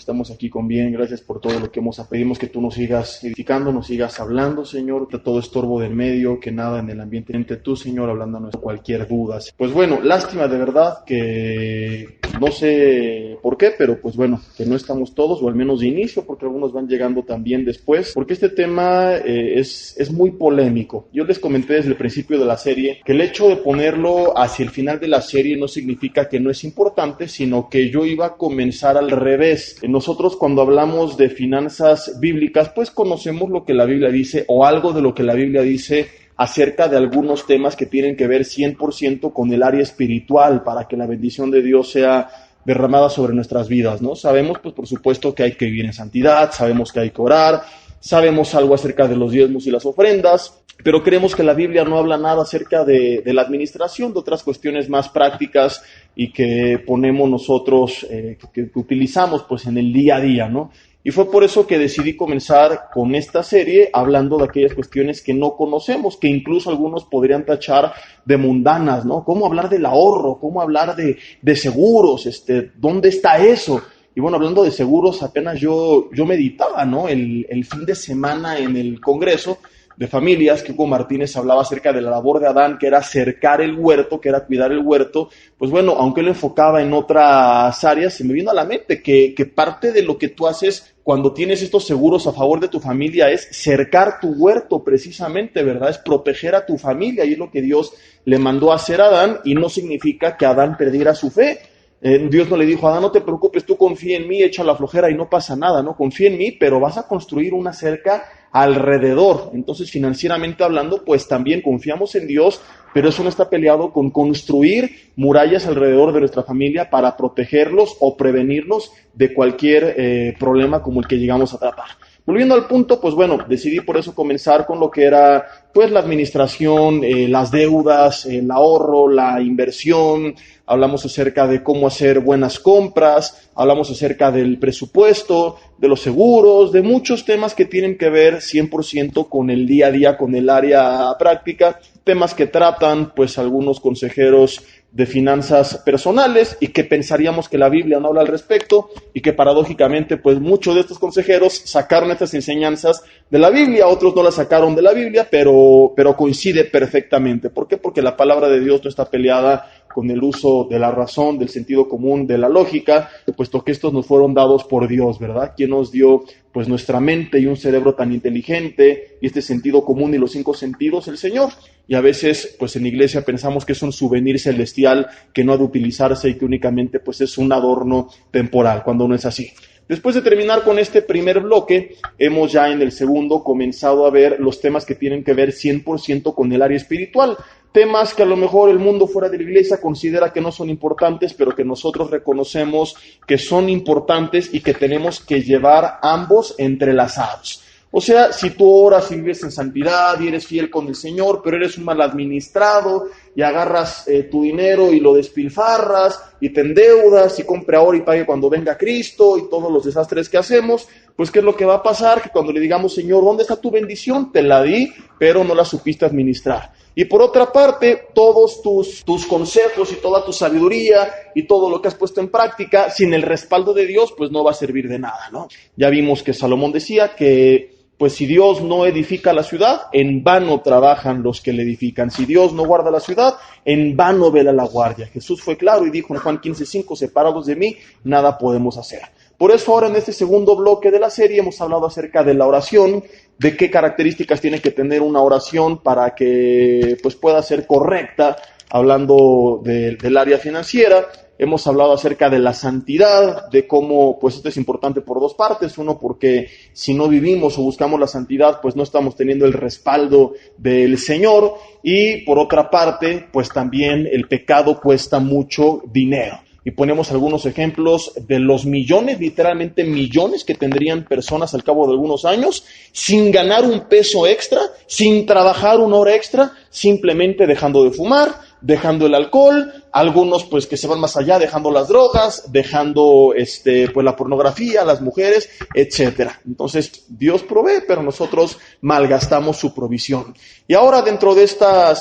estamos aquí con bien. Gracias por todo lo que pedimos que tú nos sigas edificando, nos sigas hablando, Señor, de todo estorbo del medio, que nada en el ambiente entre tú, Señor, hablándonos de cualquier duda. Pues bueno, lástima de verdad que no sé por qué, pero pues bueno, que no estamos todos, o al menos de inicio, porque algunos van llegando también después, porque este tema es muy polémico. Yo les comenté desde el principio de la serie que el hecho de ponerlo hacia el final de la serie no significa que no es importante, sino que yo iba a comenzar al revés. Nosotros cuando hablamos de finanzas bíblicas, pues conocemos lo que la Biblia dice, o algo de lo que la Biblia dice acerca de algunos temas que tienen que ver 100% con el área espiritual, para que la bendición de Dios sea derramada sobre nuestras vidas, ¿no? Sabemos, pues por supuesto, que hay que vivir en santidad, sabemos que hay que orar, sabemos algo acerca de los diezmos y las ofrendas, pero creemos que la Biblia no habla nada acerca de la administración, de otras cuestiones más prácticas y que ponemos nosotros, que utilizamos pues en el día a día, ¿no? Y fue por eso que decidí comenzar con esta serie hablando de aquellas cuestiones que no conocemos, que incluso algunos podrían tachar de mundanas, ¿no? ¿Cómo hablar del ahorro? ¿Cómo hablar de seguros? ¿Dónde está eso? Y bueno, hablando de seguros, apenas yo meditaba, ¿no? El fin de semana en el Congreso de Familias, que Hugo Martínez hablaba acerca de la labor de Adán, que era cercar el huerto, que era cuidar el huerto. Pues bueno, aunque él enfocaba en otras áreas, se me vino a la mente que parte de lo que tú haces cuando tienes estos seguros a favor de tu familia es cercar tu huerto precisamente, ¿verdad? Es proteger a tu familia, y es lo que Dios le mandó a hacer a Adán, y no significa que Adán perdiera su fe. Dios no le dijo a Adán, no te preocupes, tú confía en mí, echa la flojera y no pasa nada, ¿no? Confía en mí, pero vas a construir una cerca alrededor. Entonces, financieramente hablando, pues también confiamos en Dios, pero eso no está peleado con construir murallas alrededor de nuestra familia para protegerlos o prevenirlos de cualquier problema como el que llegamos a tratar. Volviendo al punto, pues bueno, decidí por eso comenzar con lo que era pues la administración, las deudas, el ahorro, la inversión. Hablamos acerca de cómo hacer buenas compras, hablamos acerca del presupuesto, de los seguros, de muchos temas que tienen que ver 100% con el día a día, con el área práctica, temas que tratan pues algunos consejeros de finanzas personales y que pensaríamos que la Biblia no habla al respecto, y que paradójicamente pues muchos de estos consejeros sacaron estas enseñanzas de la Biblia, otros no las sacaron de la Biblia, pero coincide perfectamente. ¿Por qué? Porque la palabra de Dios no está peleada con el uso de la razón, del sentido común, de la lógica, puesto que estos nos fueron dados por Dios, ¿verdad? ¿Quién nos dio pues nuestra mente y un cerebro tan inteligente y este sentido común y los 5 sentidos? El Señor. Y a veces pues en la iglesia pensamos que es un souvenir celestial que no ha de utilizarse y que únicamente pues es un adorno temporal, cuando no es así. Después de terminar con este primer bloque, hemos ya en el segundo comenzado a ver los temas que tienen que ver 100% con el área espiritual. Temas que a lo mejor el mundo fuera de la iglesia considera que no son importantes, pero que nosotros reconocemos que son importantes y que tenemos que llevar ambos entrelazados. O sea, si tú oras y vives en santidad y eres fiel con el Señor, pero eres un mal administrado y agarras tu dinero y lo despilfarras y te endeudas y compre ahora y pague cuando venga Cristo y todos los desastres que hacemos, pues ¿qué es lo que va a pasar? Que cuando le digamos, Señor, ¿dónde está tu bendición? Te la di, pero no la supiste administrar. Y por otra parte, todos tus consejos y toda tu sabiduría y todo lo que has puesto en práctica, sin el respaldo de Dios, pues no va a servir de nada, ¿no? Ya vimos que Salomón decía que pues si Dios no edifica la ciudad, en vano trabajan los que la edifican. Si Dios no guarda la ciudad, en vano vela la guardia. Jesús fue claro y dijo en Juan 15:5, separados de mí, nada podemos hacer. Por eso ahora en este segundo bloque de la serie hemos hablado acerca de la oración, de qué características tiene que tener una oración para que pues pueda ser correcta, hablando del área financiera. Hemos hablado acerca de la santidad, de cómo, pues esto es importante por 2 partes. Uno, porque si no vivimos o buscamos la santidad, pues no estamos teniendo el respaldo del Señor. Y por otra parte, pues también el pecado cuesta mucho dinero. Y ponemos algunos ejemplos de los millones, literalmente millones que tendrían personas al cabo de algunos años, sin ganar un peso extra, sin trabajar 1 hora extra, simplemente dejando de fumar, dejando el alcohol, algunos pues que se van más allá, dejando las drogas, dejando pues la pornografía, las mujeres, etcétera. Entonces Dios provee, pero nosotros malgastamos su provisión. Y ahora dentro de esta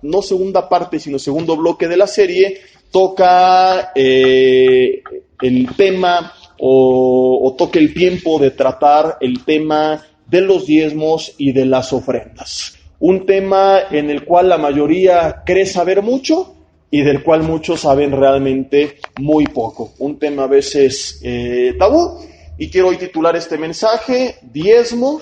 no segunda parte, sino segundo bloque de la serie, toca el tema o toque el tiempo de tratar el tema de los diezmos y de las ofrendas. Un tema en el cual la mayoría cree saber mucho y del cual muchos saben realmente muy poco. Un tema a veces tabú, y quiero hoy titular este mensaje: diezmo,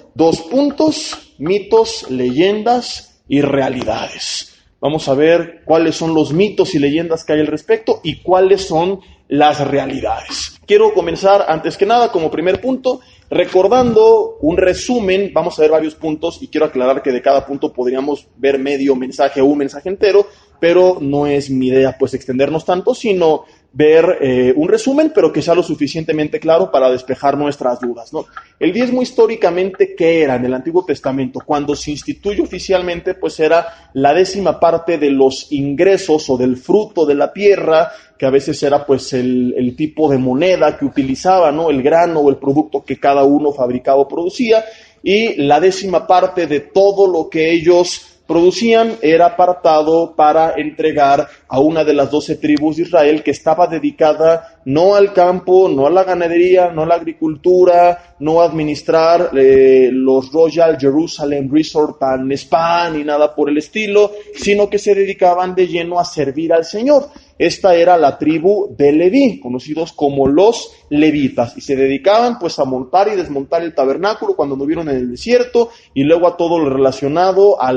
mitos, leyendas y realidades. Vamos a ver cuáles son los mitos y leyendas que hay al respecto y cuáles son las realidades. Quiero comenzar, antes que nada, como primer punto, recordando un resumen. Vamos a ver varios puntos y quiero aclarar que de cada punto podríamos ver medio mensaje o un mensaje entero, pero no es mi idea pues extendernos tanto, sino ver un resumen, pero que sea lo suficientemente claro para despejar nuestras dudas, ¿no? El diezmo históricamente, ¿qué era en el Antiguo Testamento? Cuando se instituye oficialmente, pues era la 10ª parte de los ingresos o del fruto de la tierra, que a veces era pues el tipo de moneda que utilizaba, ¿no? El grano o el producto que cada uno fabricaba o producía, y la 10ª parte de todo lo que ellos producían era apartado para entregar a una de las 12 tribus de Israel, que estaba dedicada no al campo, no a la ganadería, no a la agricultura, no a administrar los Royal Jerusalem Resort and Spa ni nada por el estilo, sino que se dedicaban de lleno a servir al Señor. Esta era la tribu de Leví, conocidos como los levitas, y se dedicaban pues a montar y desmontar el tabernáculo cuando anduvieron en el desierto, y luego a todo lo relacionado a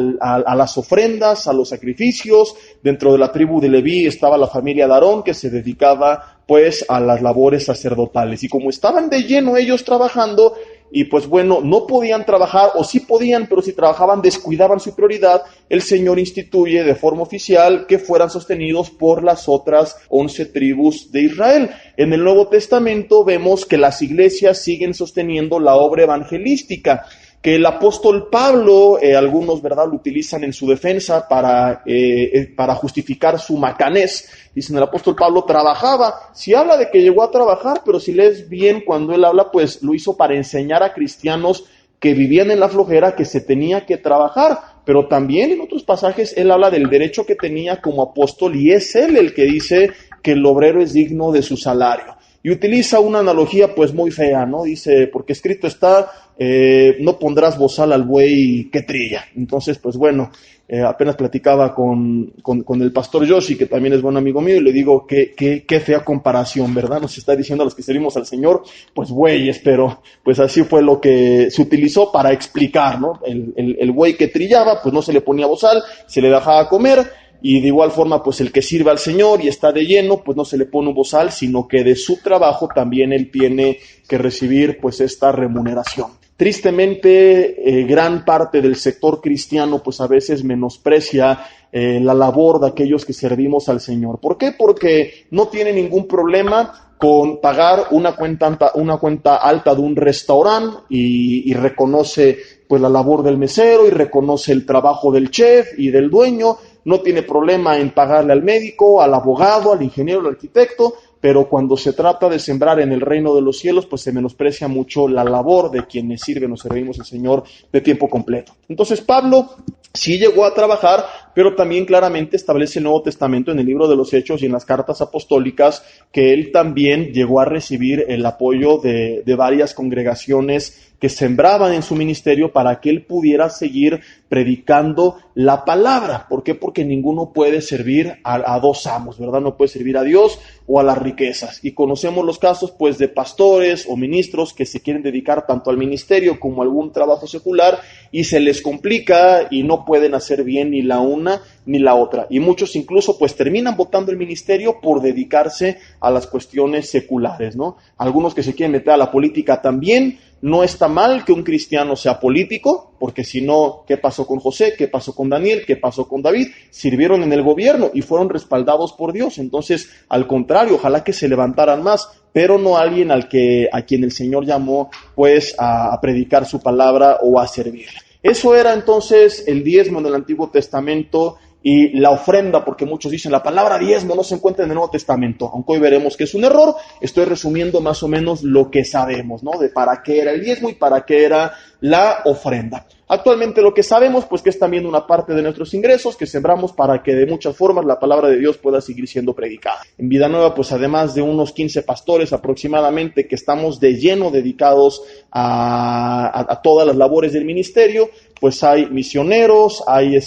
las ofrendas, a los sacrificios. Dentro de la tribu de Leví estaba la familia de Aarón, que se dedicaba pues a las labores sacerdotales, y como estaban de lleno ellos trabajando, y pues bueno, no podían trabajar, o sí podían, pero si trabajaban descuidaban su prioridad, el Señor instituye de forma oficial que fueran sostenidos por las otras 11 tribus de Israel. En el Nuevo Testamento vemos que las iglesias siguen sosteniendo la obra evangelística, que el apóstol Pablo, algunos, ¿verdad?, lo utilizan en su defensa para justificar su macanés. Dicen, el apóstol Pablo trabajaba. Si habla de que llegó a trabajar, pero si lees bien cuando él habla, pues lo hizo para enseñar a cristianos que vivían en la flojera que se tenía que trabajar. Pero también en otros pasajes él habla del derecho que tenía como apóstol, y es él el que dice que el obrero es digno de su salario. Y utiliza una analogía pues muy fea, ¿no? Dice, porque escrito está, no pondrás bozal al buey que trilla. Entonces, pues bueno, apenas platicaba con el pastor Yoshi, que también es buen amigo mío, y le digo, qué fea comparación, ¿verdad? Nos está diciendo a los que servimos al Señor, pues bueyes, pero pues así fue lo que se utilizó para explicar, ¿no? El buey que trillaba, pues no se le ponía bozal, se le dejaba comer. Y de igual forma, pues el que sirve al Señor y está de lleno, pues no se le pone un bozal, sino que de su trabajo también él tiene que recibir pues esta remuneración. Tristemente, gran parte del sector cristiano pues a veces menosprecia la labor de aquellos que servimos al Señor. ¿Por qué? Porque no tiene ningún problema con pagar una cuenta alta de un restaurante y reconoce pues la labor del mesero y reconoce el trabajo del chef y del dueño. No tiene problema en pagarle al médico, al abogado, al ingeniero, al arquitecto, pero cuando se trata de sembrar en el reino de los cielos, pues se menosprecia mucho la labor de quienes sirven o servimos al Señor de tiempo completo. Entonces Pablo sí llegó a trabajar, pero también claramente establece el Nuevo Testamento en el libro de los Hechos y en las cartas apostólicas que él también llegó a recibir el apoyo de varias congregaciones que sembraban en su ministerio para que él pudiera seguir predicando la palabra. ¿Por qué? Porque ninguno puede servir a dos amos, ¿verdad? No puede servir a Dios o a las riquezas. Y conocemos los casos, pues, de pastores o ministros que se quieren dedicar tanto al ministerio como a algún trabajo secular y se les complica y no pueden hacer bien ni la una ni la otra. Y muchos incluso, pues, terminan botando el ministerio por dedicarse a las cuestiones seculares, ¿no? Algunos que se quieren meter a la política también. No está mal que un cristiano sea político, porque si no, ¿qué pasó con José? ¿Qué pasó con Daniel? ¿Qué pasó con David? Sirvieron en el gobierno y fueron respaldados por Dios. Entonces, al contrario, ojalá que se levantaran más, pero no alguien a quien el Señor llamó, pues, a predicar su palabra o a servirle. Eso era entonces el diezmo en el Antiguo Testamento. Y la ofrenda, porque muchos dicen la palabra diezmo no se encuentra en el Nuevo Testamento, aunque hoy veremos que es un error. Estoy resumiendo más o menos lo que sabemos, ¿no? De para qué era el diezmo y para qué era la ofrenda. Actualmente lo que sabemos, pues que es también una parte de nuestros ingresos que sembramos para que de muchas formas la palabra de Dios pueda seguir siendo predicada. En Vida Nueva, pues además de unos 15 pastores aproximadamente que estamos de lleno dedicados a todas las labores del ministerio, pues hay misioneros, hay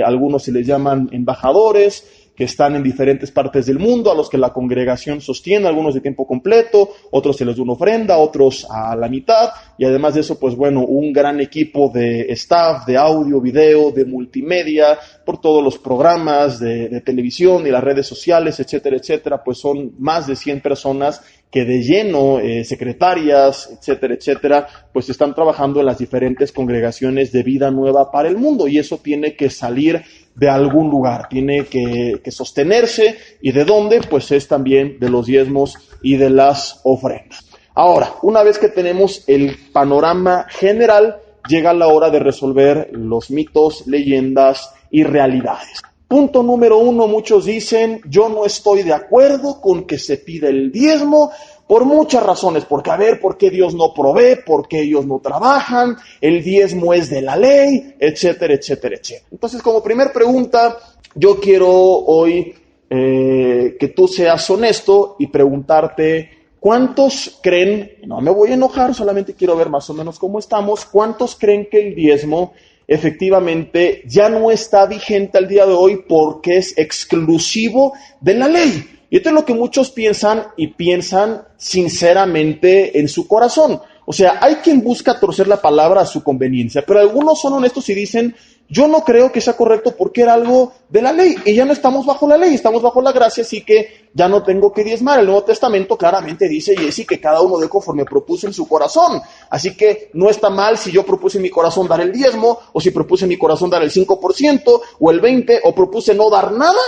algunos se les llaman embajadores, que están en diferentes partes del mundo, a los que la congregación sostiene, algunos de tiempo completo, otros se les da una ofrenda, otros a la mitad, y además de eso, pues bueno, un gran equipo de staff, de audio, video, de multimedia, por todos los programas de televisión y las redes sociales, etcétera, etcétera, pues son más de 100 personas que de lleno, secretarias, etcétera, etcétera, pues están trabajando en las diferentes congregaciones de Vida Nueva para el mundo, y eso tiene que salir de algún lugar, tiene que sostenerse, y ¿de dónde? Pues es también de los diezmos y de las ofrendas. Ahora, una vez que tenemos el panorama general, llega la hora de resolver los mitos, leyendas y realidades. Punto número 1, muchos dicen, yo no estoy de acuerdo con que se pida el diezmo, por muchas razones, porque a ver, ¿por qué Dios no provee? ¿Por qué ellos no trabajan? El diezmo es de la ley, etcétera, etcétera, etcétera. Entonces, como primer pregunta, yo quiero hoy que tú seas honesto y preguntarte, ¿cuántos creen, no me voy a enojar, solamente quiero ver más o menos cómo estamos, ¿cuántos creen que el diezmo efectivamente ya no está vigente al día de hoy porque es exclusivo de la ley? Y esto es lo que muchos piensan, y piensan sinceramente en su corazón. O sea, hay quien busca torcer la palabra a su conveniencia, pero algunos son honestos y dicen, yo no creo que sea correcto porque era algo de la ley, y ya no estamos bajo la ley, estamos bajo la gracia, así que ya no tengo que diezmar. El Nuevo Testamento claramente dice, Jesse, que cada uno dé conforme propuso en su corazón. Así que no está mal si yo propuse en mi corazón dar el diezmo, o si propuse en mi corazón dar el 5%, o el 20%, o propuse no dar nada,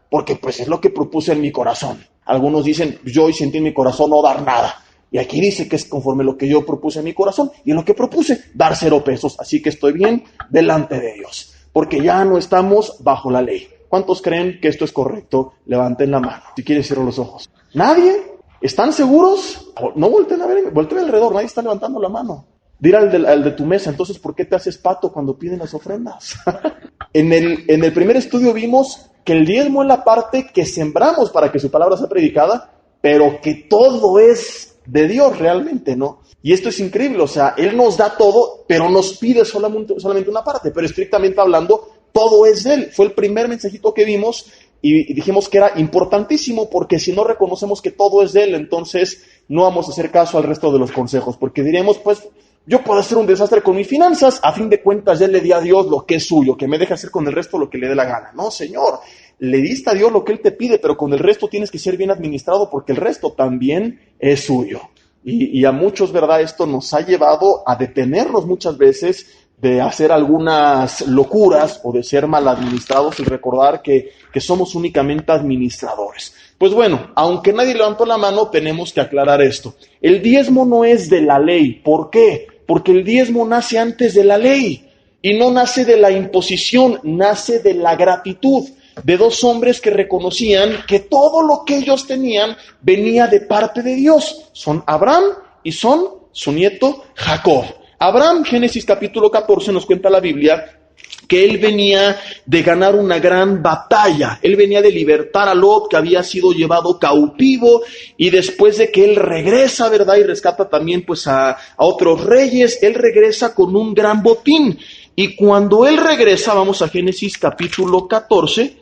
porque pues es lo que propuse en mi corazón. Algunos dicen, yo hoy sentí en mi corazón no dar nada. Y aquí dice que es conforme lo que yo propuse en mi corazón. Y en lo que propuse, dar 0 pesos. Así que estoy bien delante de Dios. Porque ya no estamos bajo la ley. ¿Cuántos creen que esto es correcto? Levanten la mano. Si quieres, cierro los ojos. ¿Nadie? ¿Están seguros? No volteen a ver, volteen alrededor. Nadie está levantando la mano. Dile al de tu mesa, entonces, ¿por qué te haces pato cuando piden las ofrendas? En el primer estudio vimos que el diezmo es la parte que sembramos para que su palabra sea predicada, pero que todo es de Dios realmente, ¿no? Y esto es increíble, o sea, Él nos da todo, pero nos pide solamente una parte, pero estrictamente hablando, todo es de Él. Fue el primer mensajito que vimos y dijimos que era importantísimo, porque si no reconocemos que todo es de Él, entonces no vamos a hacer caso al resto de los consejos, porque diremos, pues, yo puedo hacer un desastre con mis finanzas, a fin de cuentas ya le di a Dios lo que es suyo, que me deje hacer con el resto lo que le dé la gana. No, Señor, le diste a Dios lo que Él te pide, pero con el resto tienes que ser bien administrado, porque el resto también es suyo. Y a muchos, ¿verdad? Esto nos ha llevado a detenernos muchas veces de hacer algunas locuras o de ser mal administrados y recordar que somos únicamente administradores. Pues bueno, aunque nadie levantó la mano, tenemos que aclarar esto. El diezmo no es de la ley. ¿Por qué? Porque el diezmo nace antes de la ley y no nace de la imposición, nace de la gratitud de 2 hombres que reconocían que todo lo que ellos tenían venía de parte de Dios. Son Abraham y son su nieto Jacob. Abraham, Génesis capítulo 14, nos cuenta la Biblia que él venía de ganar una gran batalla. Él venía de libertar a Lot, que había sido llevado cautivo, y después de que él regresa, ¿verdad? Y rescata también pues a otros reyes, él regresa con un gran botín. Y cuando él regresa, vamos a Génesis capítulo 14,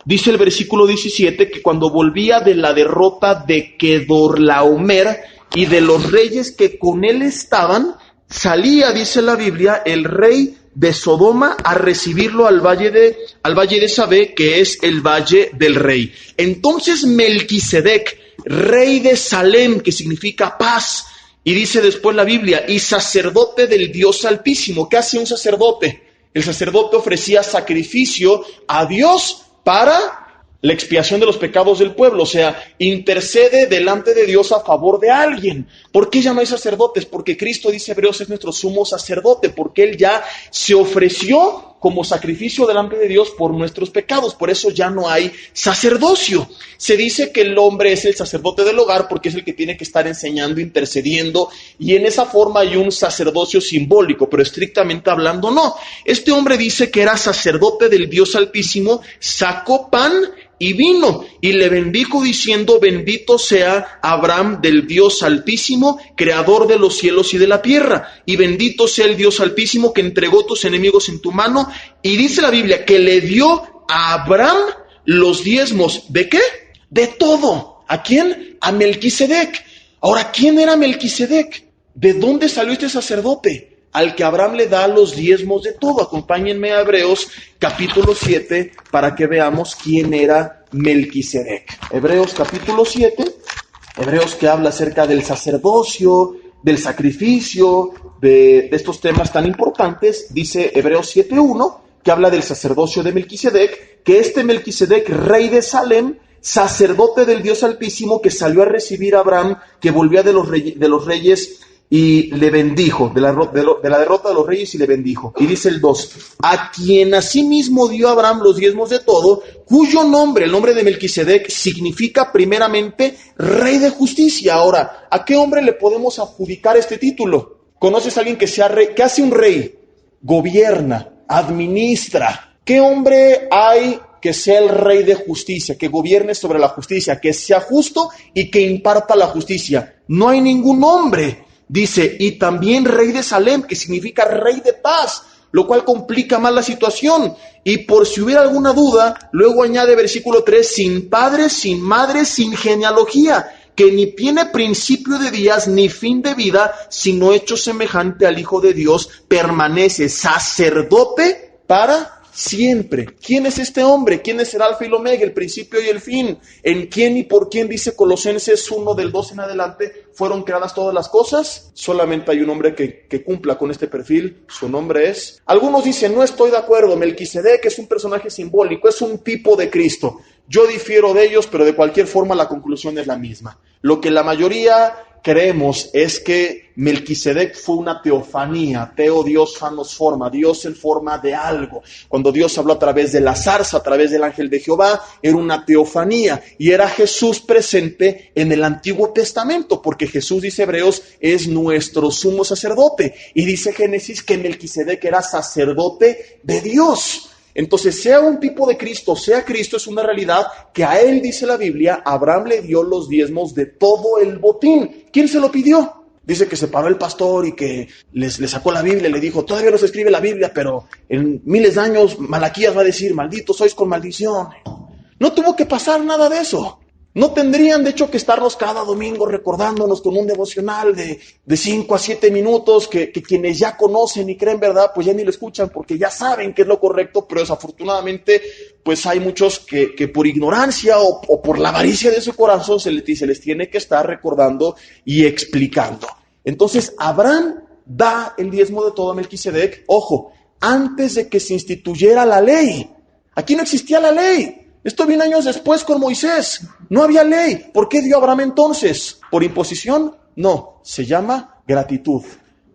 dice el versículo 17 que cuando volvía de la derrota de Kedorlaomer y de los reyes que con él estaban, salía, dice la Biblia, el rey de Sodoma a recibirlo al valle de Sabé, que es el valle del rey. Entonces Melquisedec, rey de Salem, que significa paz, y dice después la Biblia, y sacerdote del Dios Altísimo. ¿Qué hacía un sacerdote? El sacerdote ofrecía sacrificio a Dios para la expiación de los pecados del pueblo, o sea, intercede delante de Dios a favor de alguien. ¿Por qué llamáis sacerdotes? Porque Cristo, dice Hebreos, es nuestro sumo sacerdote, porque Él ya se ofreció como sacrificio delante de Dios por nuestros pecados, por eso ya no hay sacerdocio. Se dice que el hombre es el sacerdote del hogar porque es el que tiene que estar enseñando, intercediendo, y en esa forma hay un sacerdocio simbólico, pero estrictamente hablando no. Este hombre dice que era sacerdote del Dios Altísimo, sacó pan y vino, y le bendijo diciendo: bendito sea Abraham del Dios Altísimo, creador de los cielos y de la tierra, y bendito sea el Dios Altísimo que entregó tus enemigos en tu mano. Y dice la Biblia que le dio a Abraham los diezmos, ¿de qué? De todo. ¿A quién? A Melquisedec. Ahora, ¿quién era Melquisedec? ¿De dónde salió este sacerdote al que Abraham le da los diezmos de todo? Acompáñenme a Hebreos capítulo 7 para que veamos quién era Melquisedec. Hebreos capítulo 7, Hebreos que habla acerca del sacerdocio, del sacrificio, de estos temas tan importantes. Dice Hebreos 7:1, que habla del sacerdocio de Melquisedec, que este Melquisedec, rey de Salem, sacerdote del Dios Altísimo, que salió a recibir a Abraham, que volvía de los reyes, y le bendijo, de la derrota de los reyes, y le bendijo. Y dice el 2, a quien asimismo dio Abraham los diezmos de todo, cuyo nombre, el nombre de Melquisedec, significa primeramente rey de justicia. Ahora, ¿a qué hombre le podemos adjudicar este título? ¿Conoces a alguien que sea rey? ¿Qué hace un rey? Gobierna, administra. ¿Qué hombre hay que sea el rey de justicia, que gobierne sobre la justicia, que sea justo y que imparta la justicia? No hay ningún hombre. Dice, y también rey de Salem, que significa rey de paz, lo cual complica más la situación. Y por si hubiera alguna duda, luego añade versículo 3, sin padre, sin madre, sin genealogía, que ni tiene principio de días ni fin de vida, sino hecho semejante al Hijo de Dios, permanece sacerdote para siempre. ¿Quién es este hombre? ¿Quién es el Alfa y el Omega, el principio y el fin? ¿En quién y por quién, dice Colosenses 1 del 2 en adelante, fueron creadas todas las cosas? Solamente hay un hombre que cumpla con este perfil. Su nombre es... Algunos dicen, no estoy de acuerdo, Melquisedec es un personaje simbólico, es un tipo de Cristo. Yo difiero de ellos, pero de cualquier forma la conclusión es la misma. Lo que la mayoría creemos es que Melquisedec fue una teofanía. Teo, Dios, fanos, forma. Dios en forma de algo. Cuando Dios habló a través de la zarza, a través del ángel de Jehová, era una teofanía. Y era Jesús presente en el Antiguo Testamento, porque Jesús, dice Hebreos, es nuestro sumo sacerdote. Y dice Génesis que Melquisedec era sacerdote de Dios. Entonces, sea un tipo de Cristo, sea Cristo, es una realidad que a él, dice la Biblia, Abraham le dio los diezmos de todo el botín. ¿Quién se lo pidió? Dice que se paró el pastor y que le sacó la Biblia y le dijo, todavía no se escribe la Biblia, pero en miles de años Malaquías va a decir, malditos sois con maldición. No tuvo que pasar nada de eso. No tendrían, de hecho, que estarnos cada domingo recordándonos con un devocional de 5 a 7 minutos que quienes ya conocen y creen verdad, pues ya ni lo escuchan porque ya saben que es lo correcto, pero desafortunadamente, pues hay muchos que por ignorancia o por la avaricia de su corazón se les tiene que estar recordando y explicando. Entonces, Abraham da el diezmo de todo a Melquisedec, ojo, antes de que se instituyera la ley. Aquí no existía la ley. Esto vino años después con Moisés. No había ley. ¿Por qué dio Abraham entonces? ¿Por imposición? No, se llama gratitud.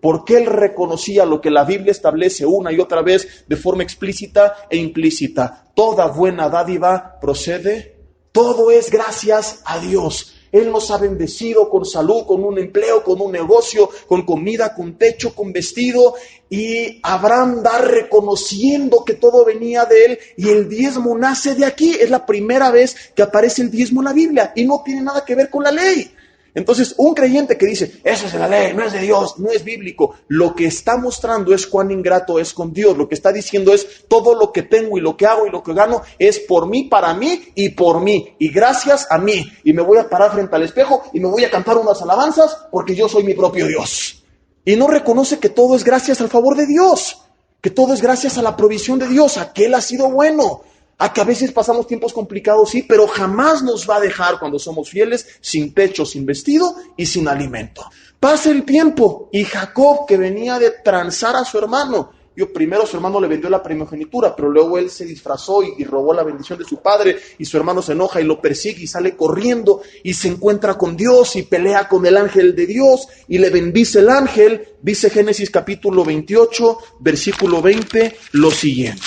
Porque él reconocía lo que la Biblia establece una y otra vez de forma explícita e implícita. Toda buena dádiva procede, todo es gracias a Dios. Él nos ha bendecido con salud, con un empleo, con un negocio, con comida, con techo, con vestido. Y Abraham da reconociendo que todo venía de él y el diezmo nace de aquí. Es la primera vez que aparece el diezmo en la Biblia y no tiene nada que ver con la ley. Entonces, un creyente que dice, eso es de la ley, no es de Dios, no es bíblico, lo que está mostrando es cuán ingrato es con Dios. Lo que está diciendo es, todo lo que tengo y lo que hago y lo que gano es por mí, para mí y por mí. Y gracias a mí. Y me voy a parar frente al espejo y me voy a cantar unas alabanzas porque yo soy mi propio Dios. Y no reconoce que todo es gracias al favor de Dios, que todo es gracias a la provisión de Dios, a que Él ha sido bueno. A que a veces pasamos tiempos complicados, sí, pero jamás nos va a dejar cuando somos fieles, sin techo, sin vestido y sin alimento. Pasa el tiempo y Jacob, que venía de transar a su hermano, Primero su hermano le vendió la primogenitura, pero luego él se disfrazó y robó la bendición de su padre, y su hermano se enoja y lo persigue y sale corriendo y se encuentra con Dios y pelea con el ángel de Dios y le bendice el ángel. Dice Génesis capítulo 28, versículo 20, lo siguiente.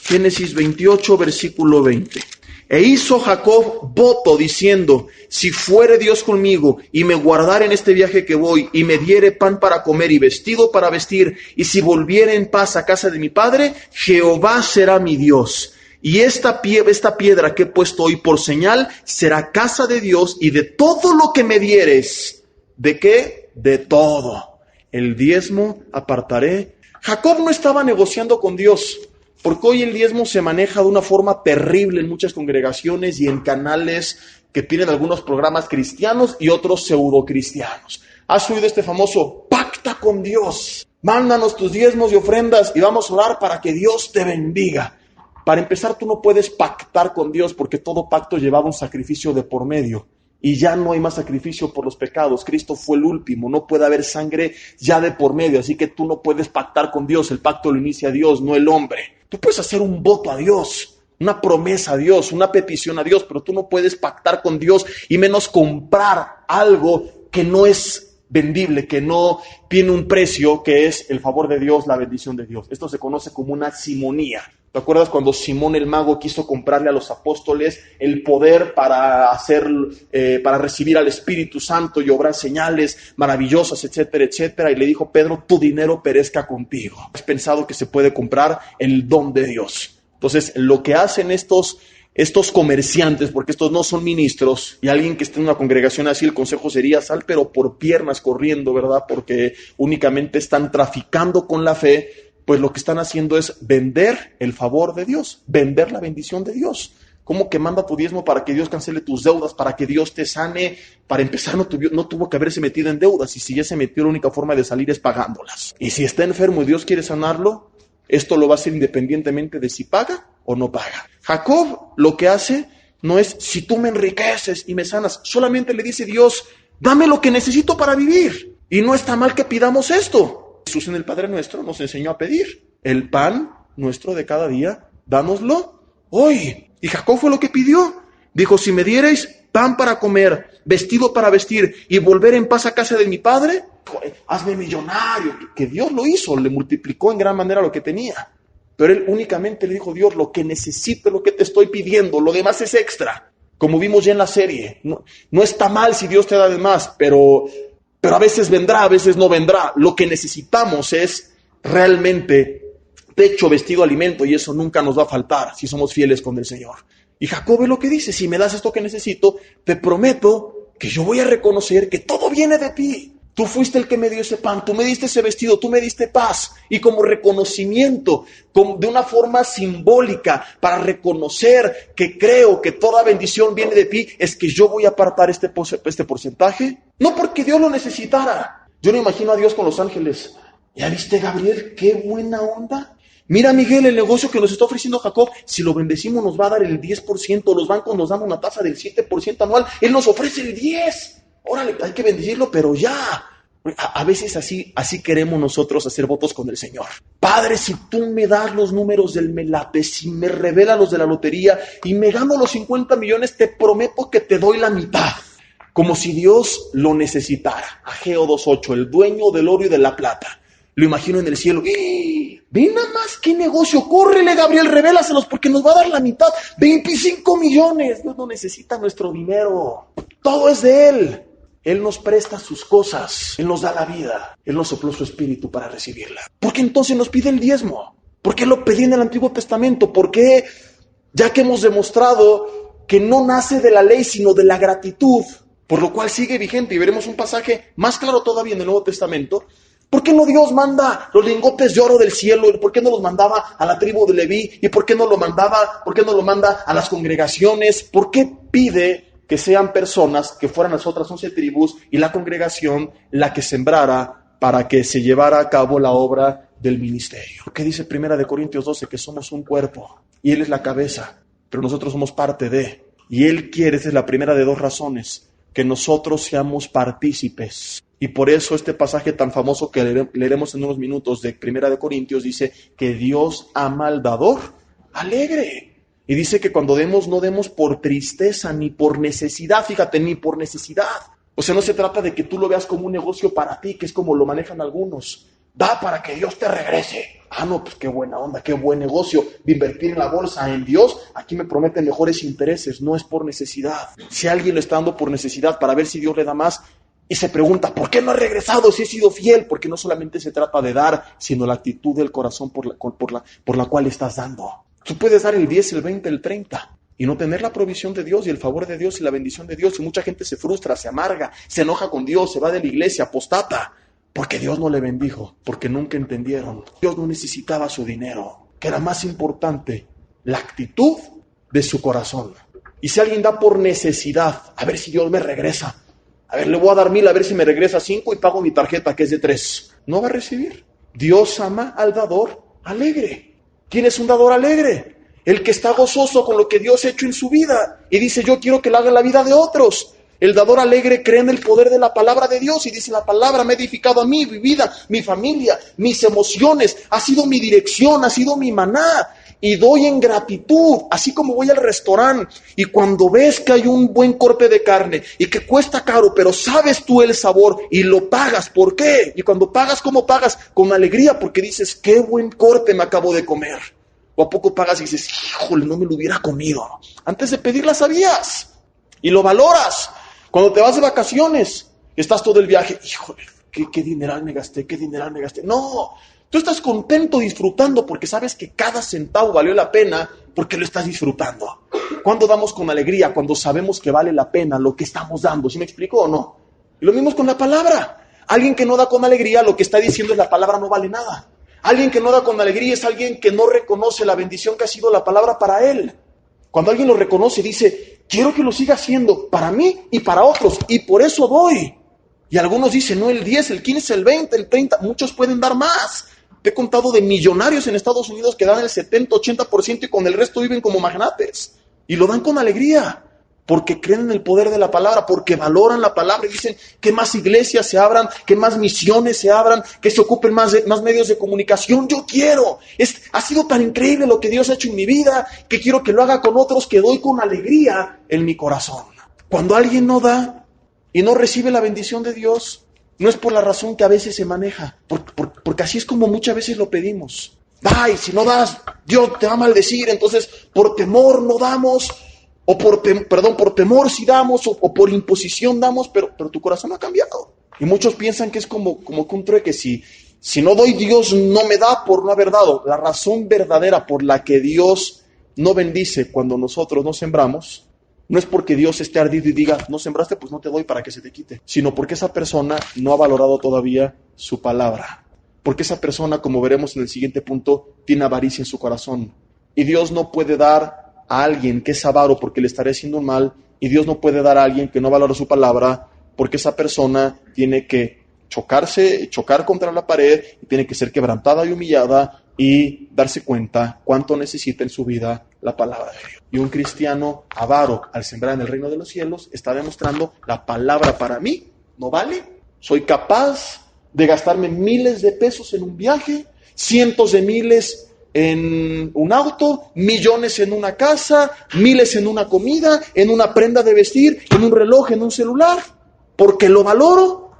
Génesis 28, versículo 20. E hizo Jacob voto diciendo: si fuere Dios conmigo y me guardare en este viaje que voy y me diere pan para comer y vestido para vestir, y si volviere en paz a casa de mi padre, Jehová será mi Dios. Y esta piedra que he puesto hoy por señal será casa de Dios, y de todo lo que me dieres, ¿de qué? De todo. El diezmo apartaré. Jacob no estaba negociando con Dios, porque hoy el diezmo se maneja de una forma terrible en muchas congregaciones y en canales que tienen algunos programas cristianos y otros pseudocristianos. ¿Has oído este famoso pacta con Dios? Mándanos tus diezmos y ofrendas y vamos a orar para que Dios te bendiga. Para empezar, tú no puedes pactar con Dios porque todo pacto llevaba un sacrificio de por medio. Y ya no hay más sacrificio por los pecados. Cristo fue el último, no puede haber sangre ya de por medio, así que tú no puedes pactar con Dios. El pacto lo inicia Dios, no el hombre. Tú puedes hacer un voto a Dios, una promesa a Dios, una petición a Dios, pero tú no puedes pactar con Dios y menos comprar algo que no es vendible, que no tiene un precio, que es el favor de Dios, la bendición de Dios. Esto se conoce como una simonía. ¿Te acuerdas cuando Simón el mago quiso comprarle a los apóstoles el poder para recibir al Espíritu Santo y obrar señales maravillosas, etcétera, etcétera? Y le dijo: Pedro, tu dinero perezca contigo. ¿Has pensado que se puede comprar el don de Dios? Entonces, lo que hacen estos comerciantes, porque estos no son ministros, y alguien que esté en una congregación así, el consejo sería: sal pero por piernas corriendo, ¿verdad? Porque únicamente están traficando con la fe. Pues lo que están haciendo es vender el favor de Dios, vender la bendición de Dios. ¿Cómo que manda tu diezmo para que Dios cancele tus deudas, para que Dios te sane? Para empezar, no tuvo que haberse metido en deudas, y si ya se metió, la única forma de salir es pagándolas. Y si está enfermo y Dios quiere sanarlo, esto lo va a hacer independientemente de si paga o no paga. Jacob lo que hace no es: si tú me enriqueces y me sanas, solamente le dice Dios: dame lo que necesito para vivir. Y no está mal que pidamos esto. Jesús en el Padre Nuestro nos enseñó a pedir: el pan nuestro de cada día, dánoslo hoy. Y Jacob fue lo que pidió. Dijo: si me dierais pan para comer, vestido para vestir y volver en paz a casa de mi padre, hazme millonario. Que Dios lo hizo, le multiplicó en gran manera lo que tenía. Pero él únicamente le dijo: Dios, lo que necesito es lo que te estoy pidiendo, lo demás es extra. Como vimos ya en la serie, no está mal si Dios te da de más, pero a veces vendrá, a veces no vendrá. Lo que necesitamos es realmente techo, vestido, alimento, y eso nunca nos va a faltar si somos fieles con el Señor. Y Jacob es lo que dice: si me das esto que necesito, te prometo que yo voy a reconocer que todo viene de ti. Tú fuiste el que me dio ese pan, tú me diste ese vestido, tú me diste paz. Y como reconocimiento, de una forma simbólica, para reconocer que creo que toda bendición viene de ti, es que yo voy a apartar este porcentaje. No porque Dios lo necesitara. Yo no imagino a Dios con los ángeles: ¿ya viste, Gabriel? ¡Qué buena onda! Mira, Miguel, el negocio que nos está ofreciendo Jacob, si lo bendecimos nos va a dar el 10%, los bancos nos dan una tasa del 7% anual, él nos ofrece el 10%. Órale, hay que bendecirlo, pero ya. A veces así queremos nosotros hacer votos con el Señor. Padre, si tú me das los números del Melate, si me revelas los de la lotería y me gano los 50 millones, te prometo que te doy la mitad. Como si Dios lo necesitara. Ageo 2:8, el dueño del oro y de la plata. Lo imagino en el cielo. Ven nada más, qué negocio. Córrele, Gabriel, revélaselos porque nos va a dar la mitad. 25 millones. Dios no necesita nuestro dinero. Todo es de Él. Él nos presta sus cosas, Él nos da la vida, Él nos sopló su espíritu para recibirla. ¿Por qué entonces nos pide el diezmo? ¿Por qué lo pedía en el Antiguo Testamento? ¿Por qué, ya que hemos demostrado que no nace de la ley sino de la gratitud, por lo cual sigue vigente? Y veremos un pasaje más claro todavía en el Nuevo Testamento. ¿Por qué no Dios manda los lingotes de oro del cielo? ¿Por qué no los mandaba a la tribu de Leví? ¿Y por qué no lo manda a las congregaciones? ¿Por qué pide que sean personas que fueran las otras 11 tribus y la congregación la que sembrara para que se llevara a cabo la obra del ministerio? ¿Qué dice 1 Corintios 12? Que somos un cuerpo y Él es la cabeza, pero nosotros somos parte de. Y Él quiere, esa es la primera de dos razones, que nosotros seamos partícipes. Y por eso este pasaje tan famoso que leeremos en unos minutos de Primera de Corintios dice que Dios ama al dador alegre. Y dice que cuando demos, no demos por tristeza ni por necesidad, fíjate, ni por necesidad. O sea, no se trata de que tú lo veas como un negocio para ti, que es como lo manejan algunos. Da para que Dios te regrese. Ah, no, pues qué buena onda, qué buen negocio de invertir en la bolsa, en Dios. Aquí me prometen mejores intereses, no es por necesidad. Si alguien lo está dando por necesidad para ver si Dios le da más y se pregunta, ¿por qué no he regresado si he sido fiel? Porque no solamente se trata de dar, sino la actitud del corazón por la cual estás dando. Tú puedes dar el 10, el 20, el 30 y no tener la provisión de Dios y el favor de Dios y la bendición de Dios. Y mucha gente se frustra, se amarga, se enoja con Dios, se va de la iglesia, apostata, porque Dios no le bendijo, porque nunca entendieron. Dios no necesitaba su dinero, que era más importante la actitud de su corazón. Y si alguien da por necesidad, a ver si Dios me regresa, a ver, le voy a dar 1,000, a ver si me regresa 5 y pago mi tarjeta que es de 3. No va a recibir. Dios ama al dador alegre. ¿Quién es un dador alegre? El que está gozoso con lo que Dios ha hecho en su vida y dice, yo quiero que lo haga en la vida de otros. El dador alegre cree en el poder de la palabra de Dios y dice, la palabra me ha edificado a mí, mi vida, mi familia, mis emociones, ha sido mi dirección, ha sido mi maná. Y doy en gratitud, así como voy al restaurante y cuando ves que hay un buen corte de carne y que cuesta caro, pero sabes tú el sabor y lo pagas. ¿Por qué? Y cuando pagas, ¿cómo pagas? Con alegría, porque dices, qué buen corte me acabo de comer. O a poco pagas y dices, híjole, no me lo hubiera comido. Antes de pedirla sabías y lo valoras. Cuando te vas de vacaciones, estás todo el viaje, híjole, qué dineral me gasté, qué dineral me gasté. No. Tú estás contento disfrutando porque sabes que cada centavo valió la pena porque lo estás disfrutando. ¿Cuándo damos con alegría? Cuando sabemos que vale la pena lo que estamos dando. ¿Sí me explico o no? Y lo mismo es con la palabra. Alguien que no da con alegría lo que está diciendo es la palabra no vale nada. Alguien que no da con alegría es alguien que no reconoce la bendición que ha sido la palabra para él. Cuando alguien lo reconoce dice, quiero que lo siga haciendo para mí y para otros y por eso doy. Y algunos dicen, no, el 10, el 15, el 20, el 30, muchos pueden dar más. Te he contado de millonarios en Estados Unidos que dan el 70, 80% y con el resto viven como magnates. Y lo dan con alegría, porque creen en el poder de la palabra, porque valoran la palabra y dicen que más iglesias se abran, que más misiones se abran, que se ocupen más medios de comunicación. Yo quiero. Ha sido tan increíble lo que Dios ha hecho en mi vida, que quiero que lo haga con otros, que doy con alegría en mi corazón. Cuando alguien no da y no recibe la bendición de Dios, no es por la razón que a veces se maneja, porque así es como muchas veces lo pedimos. Da, y si no das, Dios te va a maldecir, entonces por temor no damos, o por temor sí damos, o por imposición damos, pero tu corazón no ha cambiado. Y muchos piensan que es como que un trueque, si no doy, Dios no me da por no haber dado. La razón verdadera por la que Dios no bendice cuando nosotros no sembramos, no es porque Dios esté ardido y diga, no sembraste, pues no te doy para que se te quite, sino porque esa persona no ha valorado todavía su palabra. Porque esa persona, como veremos en el siguiente punto, tiene avaricia en su corazón. Y Dios no puede dar a alguien que es avaro porque le estará haciendo un mal, y Dios no puede dar a alguien que no valora su palabra porque esa persona tiene que chocar contra la pared, y tiene que ser quebrantada y humillada y darse cuenta cuánto necesita en su vida la palabra de Dios. Y un cristiano avaro, al sembrar en el reino de los cielos, está demostrando la palabra para mí no vale. Soy capaz de gastarme miles de pesos en un viaje, cientos de miles en un auto, millones en una casa, miles en una comida, en una prenda de vestir, en un reloj, en un celular, porque lo valoro,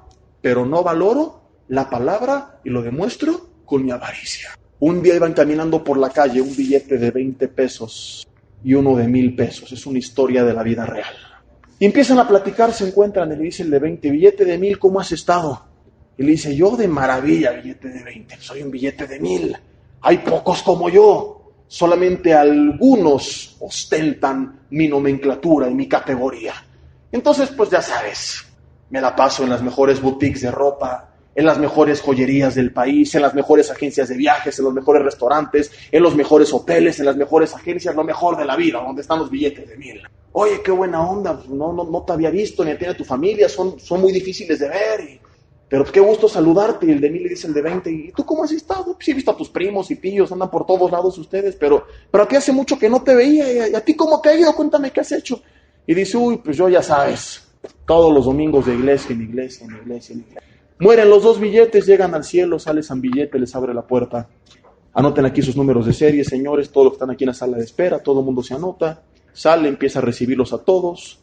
pero no valoro la palabra y lo demuestro con mi avaricia. Un día iban caminando por la calle un billete de 20 pesos y uno de 1,000 pesos. Es una historia de la vida real. Y empiezan a platicar, se encuentran y le dice el de 20, billete de 1,000, ¿cómo has estado? Y le dice, yo de maravilla, billete de 20, soy un billete de 1,000. Hay pocos como yo, solamente algunos ostentan mi nomenclatura y mi categoría. Entonces, pues ya sabes, me la paso en las mejores boutiques de ropa, en las mejores joyerías del país, en las mejores agencias de viajes, en los mejores restaurantes, en los mejores hoteles, en las mejores agencias, lo mejor de la vida, donde están los billetes de 1,000. Oye, qué buena onda, no te había visto, ni a ti ni a tu familia, son muy difíciles de ver, pero qué gusto saludarte. Y el de 1,000 le dice el de 20, ¿y tú cómo has estado? Pues sí, he visto a tus primos y tíos, andan por todos lados ustedes, pero a ti hace mucho que no te veía, y a ti cómo te ha ido, cuéntame qué has hecho. Y dice, uy, pues yo ya sabes, Todos los domingos de iglesia en iglesia, en iglesia, en iglesia. Mueren los 2 billetes, llegan al cielo, sale San Billete, les abre la puerta. Anoten aquí sus números de serie, señores, todos los que están aquí en la sala de espera, todo el mundo se anota, sale, empieza a recibirlos a todos,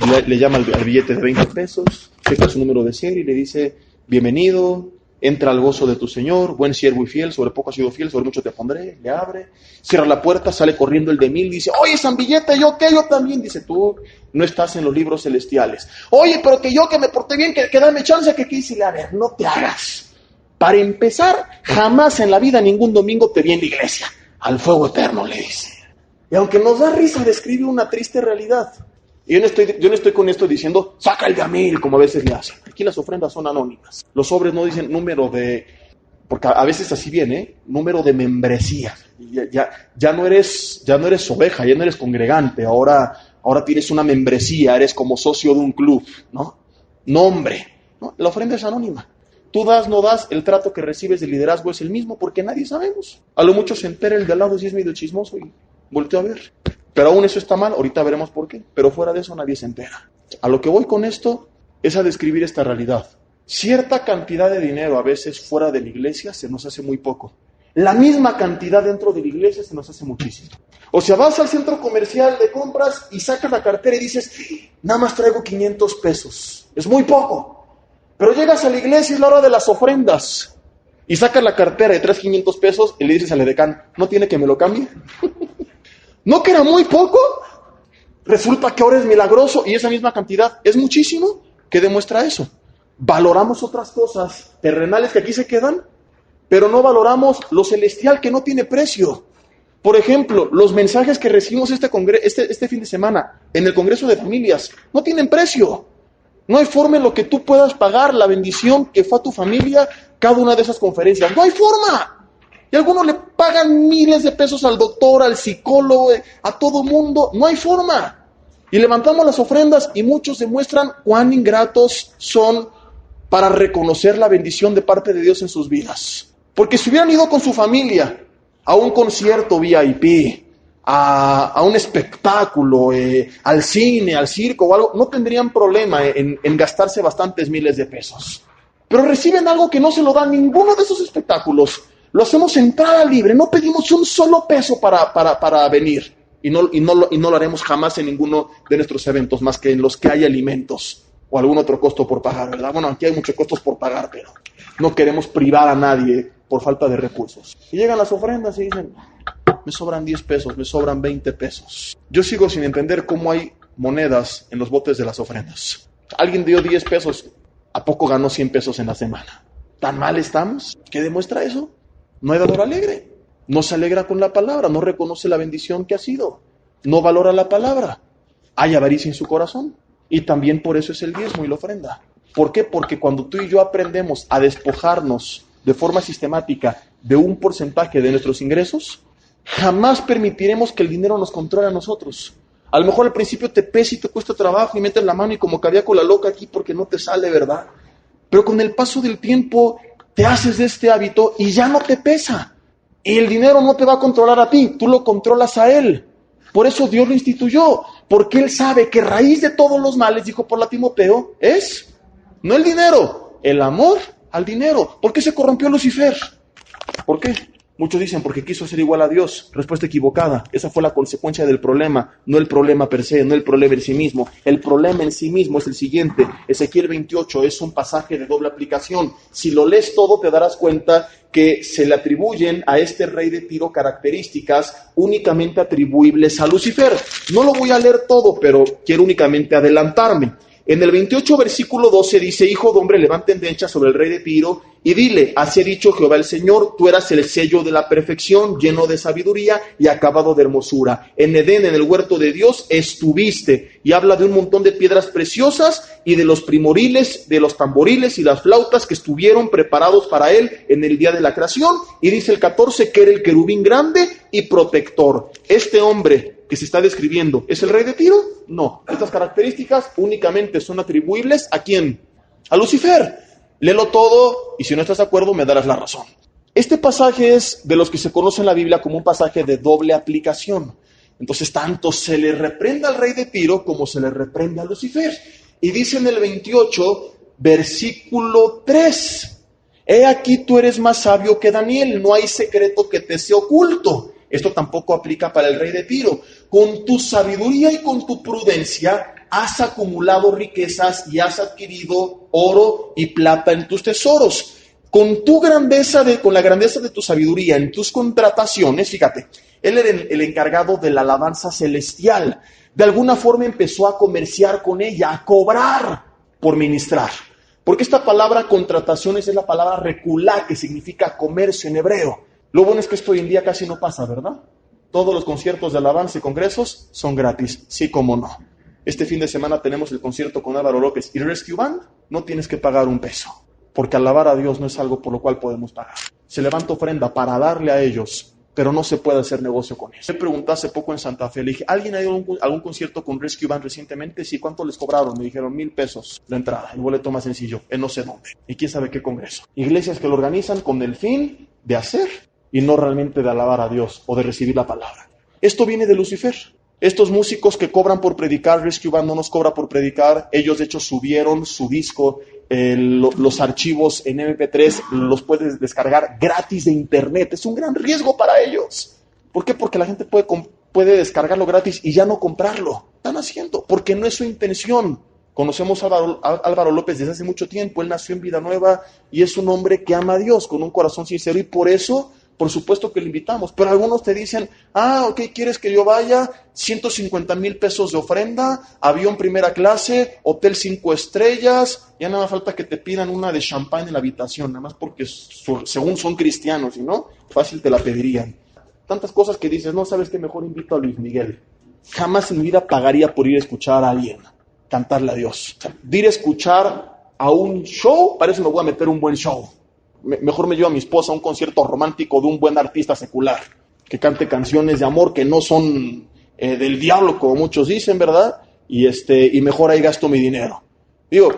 le llama al billete de 20 pesos, checa su número de serie y le dice, bienvenido, entra al gozo de tu Señor, buen siervo y fiel, sobre poco has sido fiel, sobre mucho te pondré, le abre, cierra la puerta, sale corriendo el de 1000, dice, oye, San Billete, ¿yo qué? Yo también, dice, tú no estás en los libros celestiales. Oye, pero que yo que me porté bien, que dame chance, que quise, a ver, no te hagas. Para empezar, jamás en la vida ningún domingo te vi en la iglesia, al fuego eterno, le dice. Y aunque nos da risa, describe una triste realidad. Y yo no estoy con esto diciendo, saca el de a 1000, como a veces le hacen. Aquí las ofrendas son anónimas. Los sobres no dicen número de, porque a veces así viene, número de membresía. Ya no eres oveja, ya no eres congregante, ahora tienes una membresía, eres como socio de un club, ¿no? Nombre, ¿no? La ofrenda es anónima. Tú das, no das, el trato que recibes del liderazgo es el mismo porque nadie sabemos. A lo mucho se entera el de al lado si es medio chismoso y volteo a ver. Pero aún eso está mal, ahorita veremos por qué. Pero fuera de eso nadie se entera. A lo que voy con esto es a describir esta realidad. Cierta cantidad de dinero a veces fuera de la iglesia se nos hace muy poco. La misma cantidad dentro de la iglesia se nos hace muchísimo. O sea, vas al centro comercial de compras y sacas la cartera y dices, nada más traigo 500 pesos. Es muy poco. Pero llegas a la iglesia y es la hora de las ofrendas. Y sacas la cartera y traes 500 pesos y le dices al edecán, ¿no tiene que me lo cambie? ¿No que era muy poco? Resulta que ahora es milagroso y esa misma cantidad es muchísimo. ¿Qué demuestra eso? Valoramos otras cosas terrenales que aquí se quedan, pero no valoramos lo celestial que no tiene precio. Por ejemplo, los mensajes que recibimos este fin de semana en el Congreso de Familias no tienen precio. No hay forma en lo que tú puedas pagar la bendición que fue a tu familia cada una de esas conferencias. No hay forma. Y algunos le pagan miles de pesos al doctor, al psicólogo, a todo mundo. No hay forma. Y levantamos las ofrendas y muchos demuestran cuán ingratos son para reconocer la bendición de parte de Dios en sus vidas. Porque si hubieran ido con su familia a un concierto VIP, a un espectáculo, al cine, al circo o algo, no tendrían problema en gastarse bastantes miles de pesos. Pero reciben algo que no se lo da ninguno de esos espectáculos. Lo hacemos entrada libre, no pedimos un solo peso para venir. Y no lo haremos jamás en ninguno de nuestros eventos, más que en los que hay alimentos o algún otro costo por pagar, ¿verdad? Bueno, aquí hay muchos costos por pagar, pero no queremos privar a nadie por falta de recursos. Y llegan las ofrendas y dicen, me sobran 10 pesos, me sobran 20 pesos. Yo sigo sin entender cómo hay monedas en los botes de las ofrendas. Alguien dio 10 pesos, ¿a poco ganó 100 pesos en la semana? ¿Tan mal estamos? ¿Qué demuestra eso? No hay dador alegre. No se alegra con la palabra, no reconoce la bendición que ha sido. No valora la palabra. Hay avaricia en su corazón. Y también por eso es el diezmo y la ofrenda. ¿Por qué? Porque cuando tú y yo aprendemos a despojarnos de forma sistemática de un porcentaje de nuestros ingresos, jamás permitiremos que el dinero nos controle a nosotros. A lo mejor al principio te pesa y te cuesta trabajo y metes la mano y como que había con la loca aquí porque no te sale, ¿verdad? Pero con el paso del tiempo te haces de este hábito y ya no te pesa. Y el dinero no te va a controlar a ti, tú lo controlas a él. Por eso Dios lo instituyó, porque Él sabe que raíz de todos los males, dijo por la Timoteo, es no el dinero, el amor al dinero. ¿Por qué se corrompió Lucifer? ¿Por qué? Muchos dicen porque quiso ser igual a Dios. Respuesta equivocada. Esa fue la consecuencia del problema, no el problema per se, no el problema en sí mismo. El problema en sí mismo es el siguiente. Ezequiel 28 es un pasaje de doble aplicación. Si lo lees todo te darás cuenta que se le atribuyen a este rey de Tiro características únicamente atribuibles a Lucifer. No lo voy a leer todo, pero quiero únicamente adelantarme. En el 28 versículo 12 dice, hijo de hombre, levanta endecha sobre el rey de Tiro y dile, así ha dicho Jehová el Señor, tú eras el sello de la perfección, lleno de sabiduría y acabado de hermosura. En Edén, en el huerto de Dios, estuviste. Y habla de un montón de piedras preciosas y de los primoriles, de los tamboriles y las flautas que estuvieron preparados para él en el día de la creación. Y dice el 14 que era el querubín grande y protector. Este hombre que se está describiendo, ¿es el rey de Tiro? No. Estas características únicamente son atribuibles ¿a quién? A Lucifer. Léelo todo y si no estás de acuerdo me darás la razón. Este pasaje es de los que se conoce en la Biblia como un pasaje de doble aplicación. Entonces tanto se le reprende al rey de Tiro como se le reprende a Lucifer. Y dice en el 28, versículo 3, he aquí tú eres más sabio que Daniel, no hay secreto que te sea oculto. Esto tampoco aplica para el rey de Tiro. Con tu sabiduría y con tu prudencia has acumulado riquezas y has adquirido oro y plata en tus tesoros. Con la grandeza de tu sabiduría en tus contrataciones, fíjate, él era el encargado de la alabanza celestial. De alguna forma empezó a comerciar con ella, a cobrar por ministrar. Porque esta palabra contrataciones es la palabra reculá, que significa comercio en hebreo. Lo bueno es que esto hoy en día casi no pasa, ¿verdad? Todos los conciertos de alabanza y congresos son gratis, sí como no. Este fin de semana tenemos el concierto con Álvaro López y Rescue Band, no tienes que pagar un peso, porque alabar a Dios no es algo por lo cual podemos pagar. Se levanta ofrenda para darle a ellos, pero no se puede hacer negocio con eso. Me pregunté hace poco en Santa Fe, le dije, ¿alguien ha ido a algún concierto con Rescue Band recientemente? Sí, ¿cuánto les cobraron? Me dijeron 1,000 pesos la entrada, el boleto más sencillo, en no sé dónde. Y quién sabe qué congreso. Iglesias que lo organizan con el fin de hacer y no realmente de alabar a Dios o de recibir la palabra. Esto viene de Lucifer. Estos músicos que cobran por predicar, Rescue Band no nos cobra por predicar, ellos de hecho subieron su disco, los archivos en MP3 los puedes descargar gratis de internet. Es un gran riesgo para ellos. ¿Por qué? Porque la gente puede descargarlo gratis y ya no comprarlo. Están haciendo, porque no es su intención. Conocemos a Álvaro López desde hace mucho tiempo. Él nació en Vida Nueva y es un hombre que ama a Dios con un corazón sincero, y por eso, por supuesto que le invitamos. Pero algunos te dicen, ok, ¿quieres que yo vaya? 150,000 pesos de ofrenda, avión primera clase, hotel 5 estrellas, ya nada falta que te pidan una de champán en la habitación, nada más porque según son cristianos, y no, fácil te la pedirían. Tantas cosas que dices, no, ¿sabes qué? Mejor invito a Luis Miguel. Jamás en mi vida pagaría por ir a escuchar a alguien cantarle a Dios. O sea, de ir a escuchar a un show, parece que me voy a meter un buen show. Mejor me llevo a mi esposa a un concierto romántico de un buen artista secular, que cante canciones de amor que no son del diablo, como muchos dicen, ¿verdad? Y mejor ahí gasto mi dinero. Digo,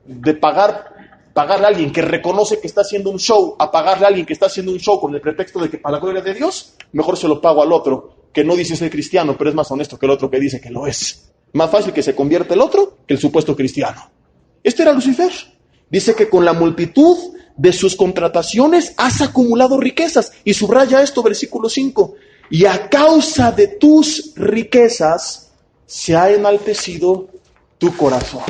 de pagarle a alguien que reconoce que está haciendo un show, a pagarle a alguien que está haciendo un show con el pretexto de que para la gloria de Dios, mejor se lo pago al otro, que no dice ser cristiano, pero es más honesto que el otro que dice que lo es. Más fácil que se convierta el otro que el supuesto cristiano. Este era Lucifer. Dice que con la multitud de sus contrataciones has acumulado riquezas. Y subraya esto, versículo 5. Y a causa de tus riquezas se ha enaltecido tu corazón.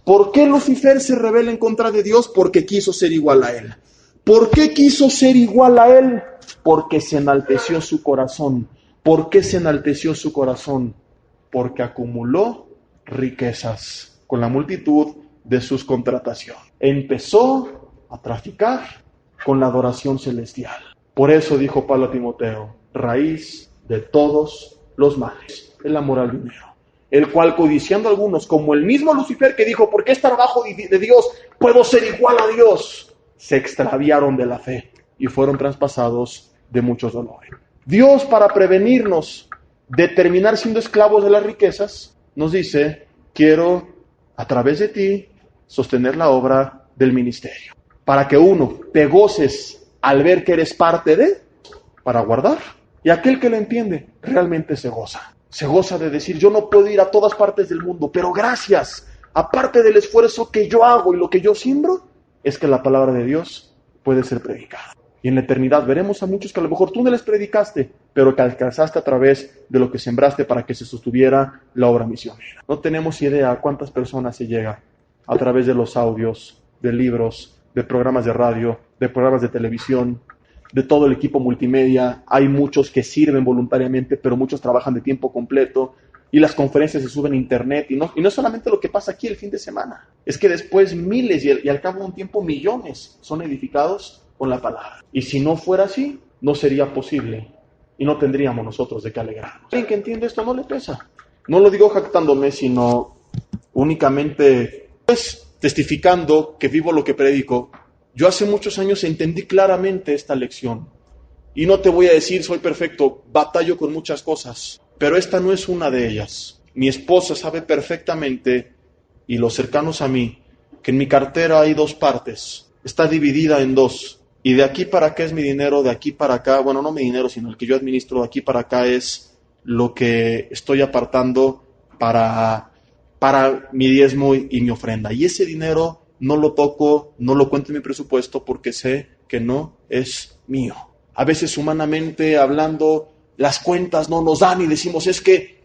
¿Por qué Lucifer se rebela en contra de Dios? Porque quiso ser igual a él. ¿Por qué quiso ser igual a él? Porque se enalteció su corazón. ¿Por qué se enalteció su corazón? Porque acumuló riquezas con la multitud de sus contrataciones. Empezó a traficar con la adoración celestial. Por eso dijo Pablo a Timoteo, raíz de todos los males, el amor al dinero, el cual codiciando a algunos, como el mismo Lucifer que dijo, ¿por qué estar abajo de Dios? Puedo ser igual a Dios. Se extraviaron de la fe y fueron traspasados de muchos dolores. Dios, para prevenirnos de terminar siendo esclavos de las riquezas, nos dice, quiero a través de ti sostener la obra del ministerio, para que uno, te goces al ver que eres parte de, para guardar, y aquel que lo entiende, realmente se goza de decir, yo no puedo ir a todas partes del mundo, pero gracias, aparte del esfuerzo que yo hago y lo que yo siembro, es que la palabra de Dios puede ser predicada. Y en la eternidad veremos a muchos que a lo mejor tú no les predicaste, pero que alcanzaste a través de lo que sembraste para que se sostuviera la obra misionera. No tenemos idea a cuántas personas se llega a través de los audios, de libros, de programas de radio, de programas de televisión, de todo el equipo multimedia. Hay muchos que sirven voluntariamente, pero muchos trabajan de tiempo completo. Y las conferencias se suben a internet. Y no es solamente lo que pasa aquí el fin de semana. Es que después miles y al cabo de un tiempo millones son edificados con la palabra. Y si no fuera así, no sería posible. Y no tendríamos nosotros de qué alegrarnos. Alguien que entiende esto no le pesa. No lo digo jactándome, sino únicamente testificando que vivo lo que predico. Yo hace muchos años entendí claramente esta lección. Y no te voy a decir soy perfecto, batallo con muchas cosas, pero esta no es una de ellas. Mi esposa sabe perfectamente, y los cercanos a mí, que en mi cartera hay 2 partes. Está dividida en 2. Y de aquí para acá es mi dinero, de aquí para acá, bueno, no mi dinero, sino el que yo administro, de aquí para acá es lo que estoy apartando para para mi diezmo y mi ofrenda. Y ese dinero no lo toco, no lo cuento en mi presupuesto porque sé que no es mío. A veces humanamente hablando, las cuentas no nos dan y decimos, es que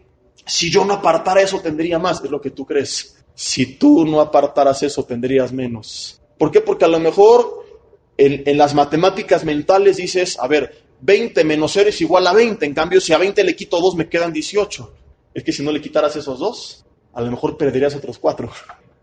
si yo no apartara eso tendría más. Es lo que tú crees. Si tú no apartaras eso tendrías menos. ¿Por qué? Porque a lo mejor en las matemáticas mentales dices, a ver, 20 menos 0 es igual a 20. En cambio, si a 20 le quito 2 me quedan 18. Es que si no le quitaras esos 2, a lo mejor perderías otros 4.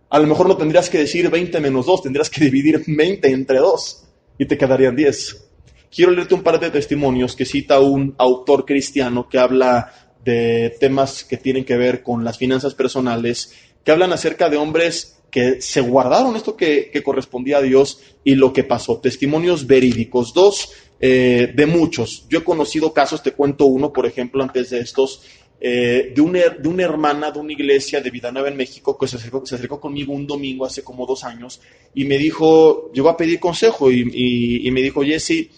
A lo mejor no tendrías que decir 20 menos 2, tendrías que dividir 20 entre 2 y te quedarían 10. Quiero leerte un par de testimonios que cita un autor cristiano que habla de temas que tienen que ver con las finanzas personales, que hablan acerca de hombres que se guardaron esto que correspondía a Dios y lo que pasó. Testimonios verídicos, 2 de muchos. Yo he conocido casos, te cuento uno, por ejemplo, antes de estos, de una hermana de una iglesia de Vida Nueva en México que se acercó conmigo un domingo hace como 2 años y me dijo, llegó a pedir consejo y me dijo, Jesse,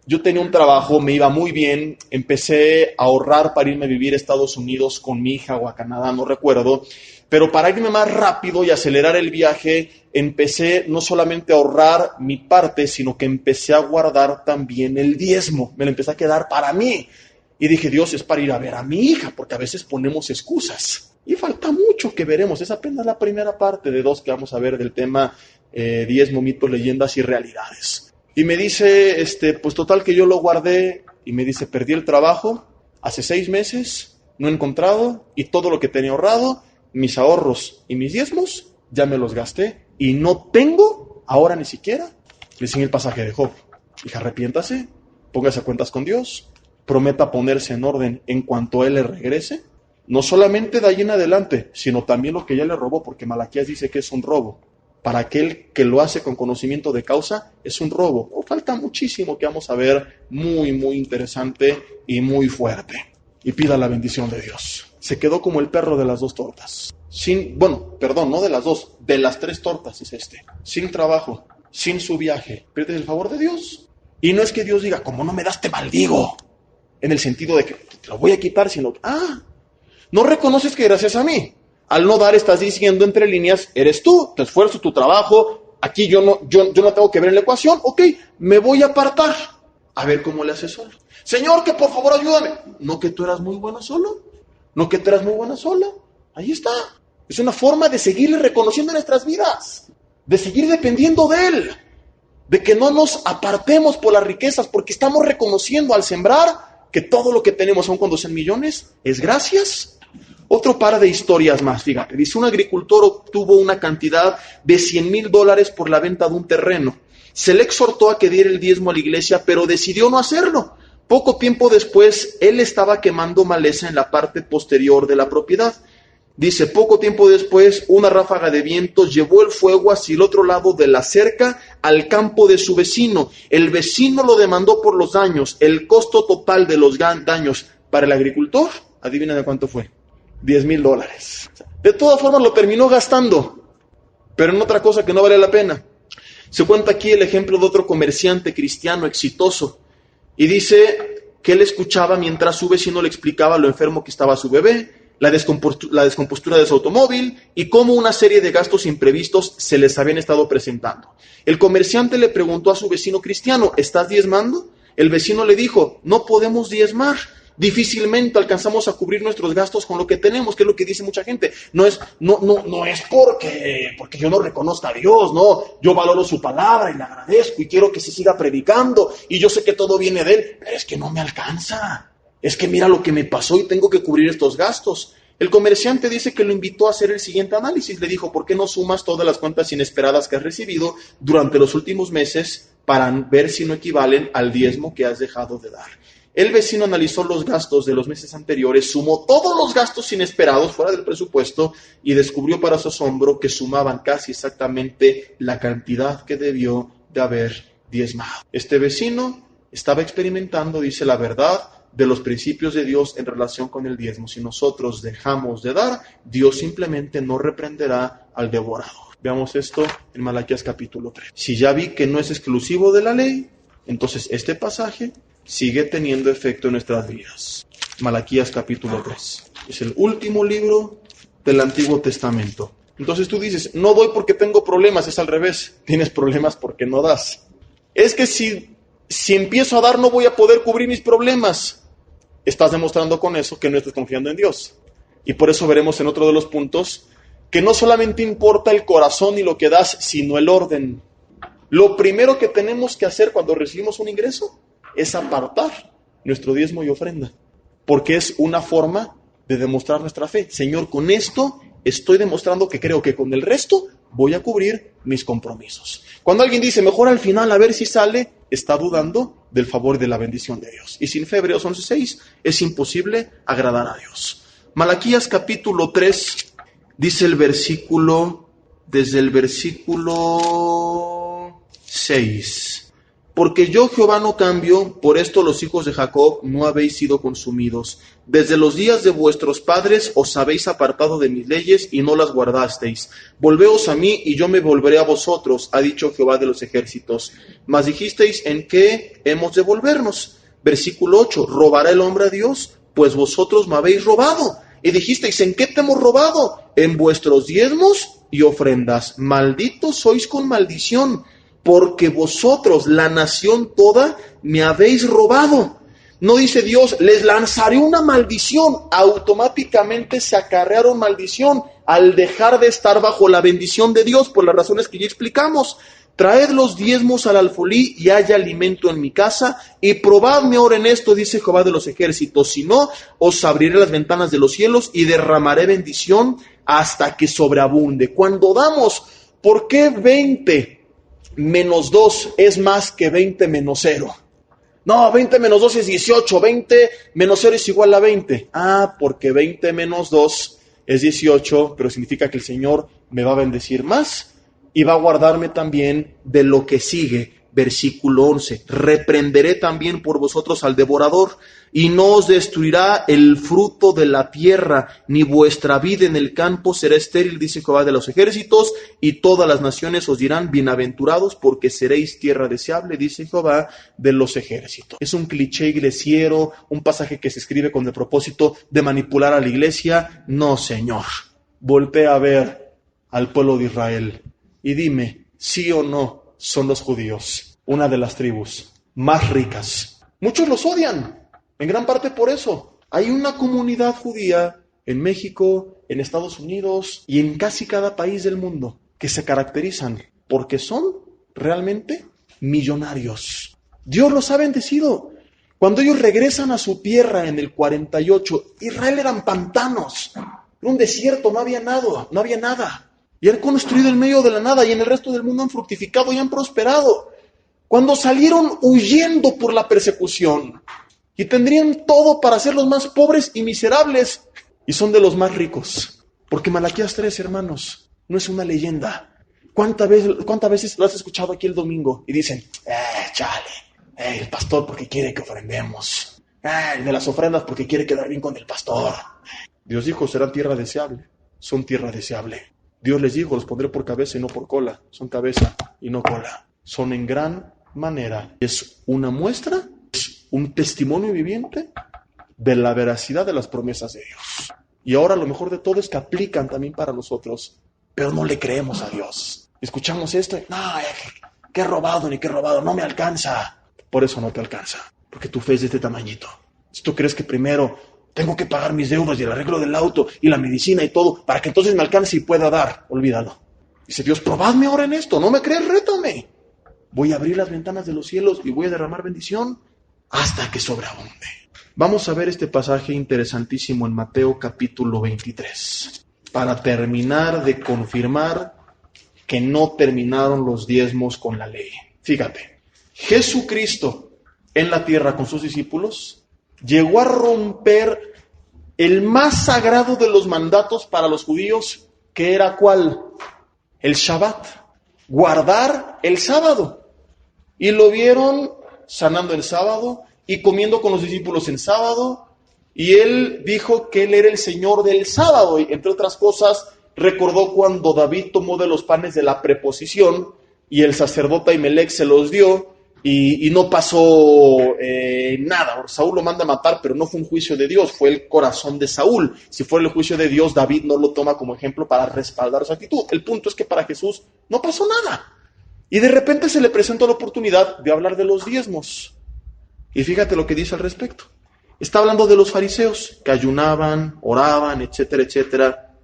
yo tenía un trabajo, me iba muy bien, empecé a ahorrar para irme a vivir a Estados Unidos con mi hija o a Canadá, no recuerdo, pero para irme más rápido y acelerar el viaje, empecé no solamente a ahorrar mi parte, sino que empecé a guardar también el diezmo, me lo empecé a quedar para mí. Y dije, Dios, es para ir a ver a mi hija, porque a veces ponemos excusas. Y falta mucho que veremos, es apenas la primera parte de 2 que vamos a ver del tema diezmo, mitos, leyendas y realidades. Y me dice, pues total que yo lo guardé, y me dice, perdí el trabajo, hace 6 meses, no he encontrado, y todo lo que tenía ahorrado, mis ahorros y mis diezmos, ya me los gasté, y no tengo, ahora ni siquiera, le enseñé el pasaje de Job. Dije, arrepiéntase, póngase a cuentas con Dios, prometa ponerse en orden en cuanto Él le regrese, no solamente de ahí en adelante, sino también lo que ya le robó, porque Malaquías dice que es un robo. Para aquel que lo hace con conocimiento de causa, es un robo. Falta muchísimo que vamos a ver, muy, muy interesante y muy fuerte. Y pida la bendición de Dios. Se quedó como el perro de las 2 tortas. No de las 2, de las 3 tortas es sin trabajo, sin su viaje. ¿Pierdes el favor de Dios? Y no es que Dios diga, como no me das, te maldigo. En el sentido de que te lo voy a quitar, sino, no reconoces que gracias a mí. Al no dar, estás diciendo entre líneas, eres tú, tu esfuerzo, tu trabajo, aquí yo no tengo que ver en la ecuación, ok, me voy a apartar. A ver cómo le haces solo. Señor, que por favor ayúdame. No que tú eras muy bueno solo, no que tú eras muy buena sola. Ahí está. Es una forma de seguirle reconociendo en nuestras vidas, de seguir dependiendo de Él, de que no nos apartemos por las riquezas, porque estamos reconociendo al sembrar que todo lo que tenemos, aun cuando sean millones, es gracias. Otro par de historias más, fíjate. Dice, un agricultor obtuvo una cantidad de $100,000 por la venta de un terreno. Se le exhortó a que diera el diezmo a la iglesia, pero decidió no hacerlo. Poco tiempo después, él estaba quemando maleza en la parte posterior de la propiedad. Dice, poco tiempo después, una ráfaga de viento llevó el fuego hacia el otro lado de la cerca al campo de su vecino. El vecino lo demandó por los daños. El costo total de los daños para el agricultor, adivina de cuánto fue. $10,000. De todas formas lo terminó gastando, pero en otra cosa que no vale la pena. Se cuenta aquí el ejemplo de otro comerciante cristiano exitoso y dice que él escuchaba mientras su vecino le explicaba lo enfermo que estaba su bebé, la descompostura de su automóvil y cómo una serie de gastos imprevistos se les habían estado presentando. El comerciante le preguntó a su vecino cristiano, ¿estás diezmando? El vecino le dijo, no podemos diezmar. Difícilmente alcanzamos a cubrir nuestros gastos con lo que tenemos, que es lo que dice mucha gente. No es porque yo no reconozca a Dios, no. Yo valoro su palabra y le agradezco y quiero que se siga predicando y yo sé que todo viene de Él, pero es que no me alcanza. Es que mira lo que me pasó y tengo que cubrir estos gastos. El comerciante dice que lo invitó a hacer el siguiente análisis. Le dijo, ¿por qué no sumas todas las cuentas inesperadas que has recibido durante los últimos meses para ver si no equivalen al diezmo que has dejado de dar? El vecino analizó los gastos de los meses anteriores, sumó todos los gastos inesperados fuera del presupuesto y descubrió para su asombro que sumaban casi exactamente la cantidad que debió de haber diezmado. Este vecino estaba experimentando, dice, la verdad de los principios de Dios en relación con el diezmo. Si nosotros dejamos de dar, Dios simplemente no reprenderá al devorador. Veamos esto en Malaquías capítulo 3. Si ya vi que no es exclusivo de la ley, entonces este pasaje sigue teniendo efecto en nuestras vidas. Malaquías capítulo 3. Es el último libro del Antiguo Testamento. Entonces tú dices, no doy porque tengo problemas, es al revés, tienes problemas porque no das. Es que si empiezo a dar no voy a poder cubrir mis problemas. Estás demostrando con eso que no estás confiando en Dios. Y por eso veremos en otro de los puntos que no solamente importa el corazón y lo que das, sino el orden. Lo primero que tenemos que hacer cuando recibimos un ingreso es apartar nuestro diezmo y ofrenda, porque es una forma de demostrar nuestra fe. Señor, con esto estoy demostrando que creo que con el resto voy a cubrir mis compromisos. Cuando alguien dice, mejor al final a ver si sale, está dudando del favor y de la bendición de Dios. Y sin fe, Hebreos 11:6, es imposible agradar a Dios. Malaquías capítulo 3, dice el versículo, desde el versículo 6. Porque yo, Jehová, no cambio, por esto los hijos de Jacob no habéis sido consumidos. Desde los días de vuestros padres os habéis apartado de mis leyes y no las guardasteis. Volveos a mí y yo me volveré a vosotros, ha dicho Jehová de los ejércitos. Mas dijisteis, ¿en qué hemos de volvernos? Versículo 8, ¿robará el hombre a Dios? Pues vosotros me habéis robado. Y dijisteis, ¿en qué te hemos robado? En vuestros diezmos y ofrendas. Malditos sois con maldición, porque vosotros, la nación toda, me habéis robado. No dice Dios, les lanzaré una maldición. Automáticamente se acarrearon maldición al dejar de estar bajo la bendición de Dios, por las razones que ya explicamos. Traed los diezmos al alfolí y haya alimento en mi casa, y probadme ahora en esto, dice Jehová de los ejércitos. Si no, os abriré las ventanas de los cielos y derramaré bendición hasta que sobreabunde. Cuando damos, ¿por qué 20 menos 2 es más que 20 menos 0? No, 20 menos 2 es 18, 20 menos 0 es igual a 20. Ah, porque 20 menos 2 es 18, pero significa que el Señor me va a bendecir más y va a guardarme también de lo que sigue. Versículo 11, reprenderé también por vosotros al devorador, y no os destruirá el fruto de la tierra, ni vuestra vid en el campo será estéril, dice Jehová de los ejércitos, y todas las naciones os dirán, bienaventurados, porque seréis tierra deseable, dice Jehová de los ejércitos. Es un cliché iglesiero, un pasaje que se escribe con el propósito de manipular a la iglesia. No, Señor, voltea a ver al pueblo de Israel y dime, sí o no son los judíos una de las tribus más ricas. Muchos los odian, en gran parte por eso. Hay una comunidad judía en México, en Estados Unidos y en casi cada país del mundo que se caracterizan porque son realmente millonarios. Dios los ha bendecido. Cuando ellos regresan a su tierra en el 48, Israel eran pantanos, era un desierto, no había nada. Y han construido en medio de la nada, y en el resto del mundo han fructificado y han prosperado. Cuando salieron huyendo por la persecución, y tendrían todo para ser los más pobres y miserables, y son de los más ricos. Porque Malaquías 3, hermanos, no es una leyenda. ¿Cuántas veces lo has escuchado aquí el domingo? Y dicen, el pastor porque quiere que ofrendemos. El de las ofrendas porque quiere quedar bien con el pastor. Dios dijo, serán tierra deseable. Son tierra deseable. Dios les dijo, los pondré por cabeza y no por cola. Son cabeza y no cola. Son en gran manera. Es una muestra, es un testimonio viviente de la veracidad de las promesas de Dios. Y ahora lo mejor de todo es que aplican también para nosotros. Pero no le creemos a Dios. Escuchamos esto y, que he robado, no me alcanza. Por eso no te alcanza. Porque tu fe es de este tamañito. Si tú crees que primero tengo que pagar mis deudas y el arreglo del auto y la medicina y todo, para que entonces me alcance y pueda dar. Olvídalo. Dice Dios, probadme ahora en esto. ¿No me crees? Rétame. Voy a abrir las ventanas de los cielos y voy a derramar bendición hasta que sobreabunde. Vamos a ver este pasaje interesantísimo en Mateo capítulo 23. Para terminar de confirmar que no terminaron los diezmos con la ley. Fíjate, Jesucristo en la tierra con sus discípulos llegó a romper el más sagrado de los mandatos para los judíos, que era ¿cuál? El Shabbat, guardar el sábado. Y lo vieron sanando el sábado y comiendo con los discípulos en sábado. Y él dijo que él era el Señor del sábado. Y entre otras cosas, recordó cuando David tomó de los panes de la preposición y el sacerdote Ahimelech se los dio. y no pasó nada. Saúl lo manda a matar, pero no fue un juicio de Dios, fue el corazón de Saúl. Si fuera el juicio de Dios, David no lo toma como ejemplo para respaldar su actitud. El punto es que para Jesús no pasó nada. Y de repente se le presenta la oportunidad de hablar de los diezmos. Y fíjate lo que dice al respecto. Está hablando de los fariseos que ayunaban, oraban, etcétera, etcétera,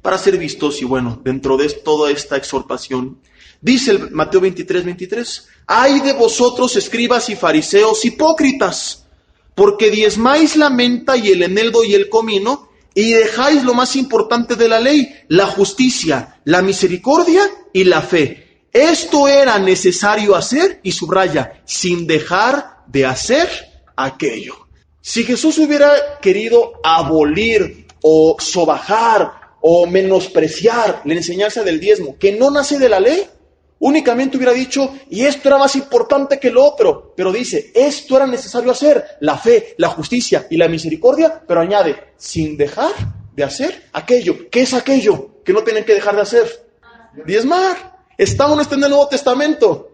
para ser vistos. Y bueno, dentro de toda esta exhortación, dice el Mateo 23:23, ¡ay de vosotros, escribas y fariseos hipócritas! Porque diezmáis la menta y el eneldo y el comino, y dejáis lo más importante de la ley, la justicia, la misericordia y la fe. Esto era necesario hacer, y subraya, sin dejar de hacer aquello. Si Jesús hubiera querido abolir o sobajar o menospreciar la enseñanza del diezmo, que no nace de la ley, únicamente hubiera dicho, y esto era más importante que lo otro, pero dice, esto era necesario hacer, la fe, la justicia y la misericordia, pero añade, sin dejar de hacer aquello. ¿Qué es aquello que no tienen que dejar de hacer? Diezmar. ¿Está o no está en el Nuevo Testamento?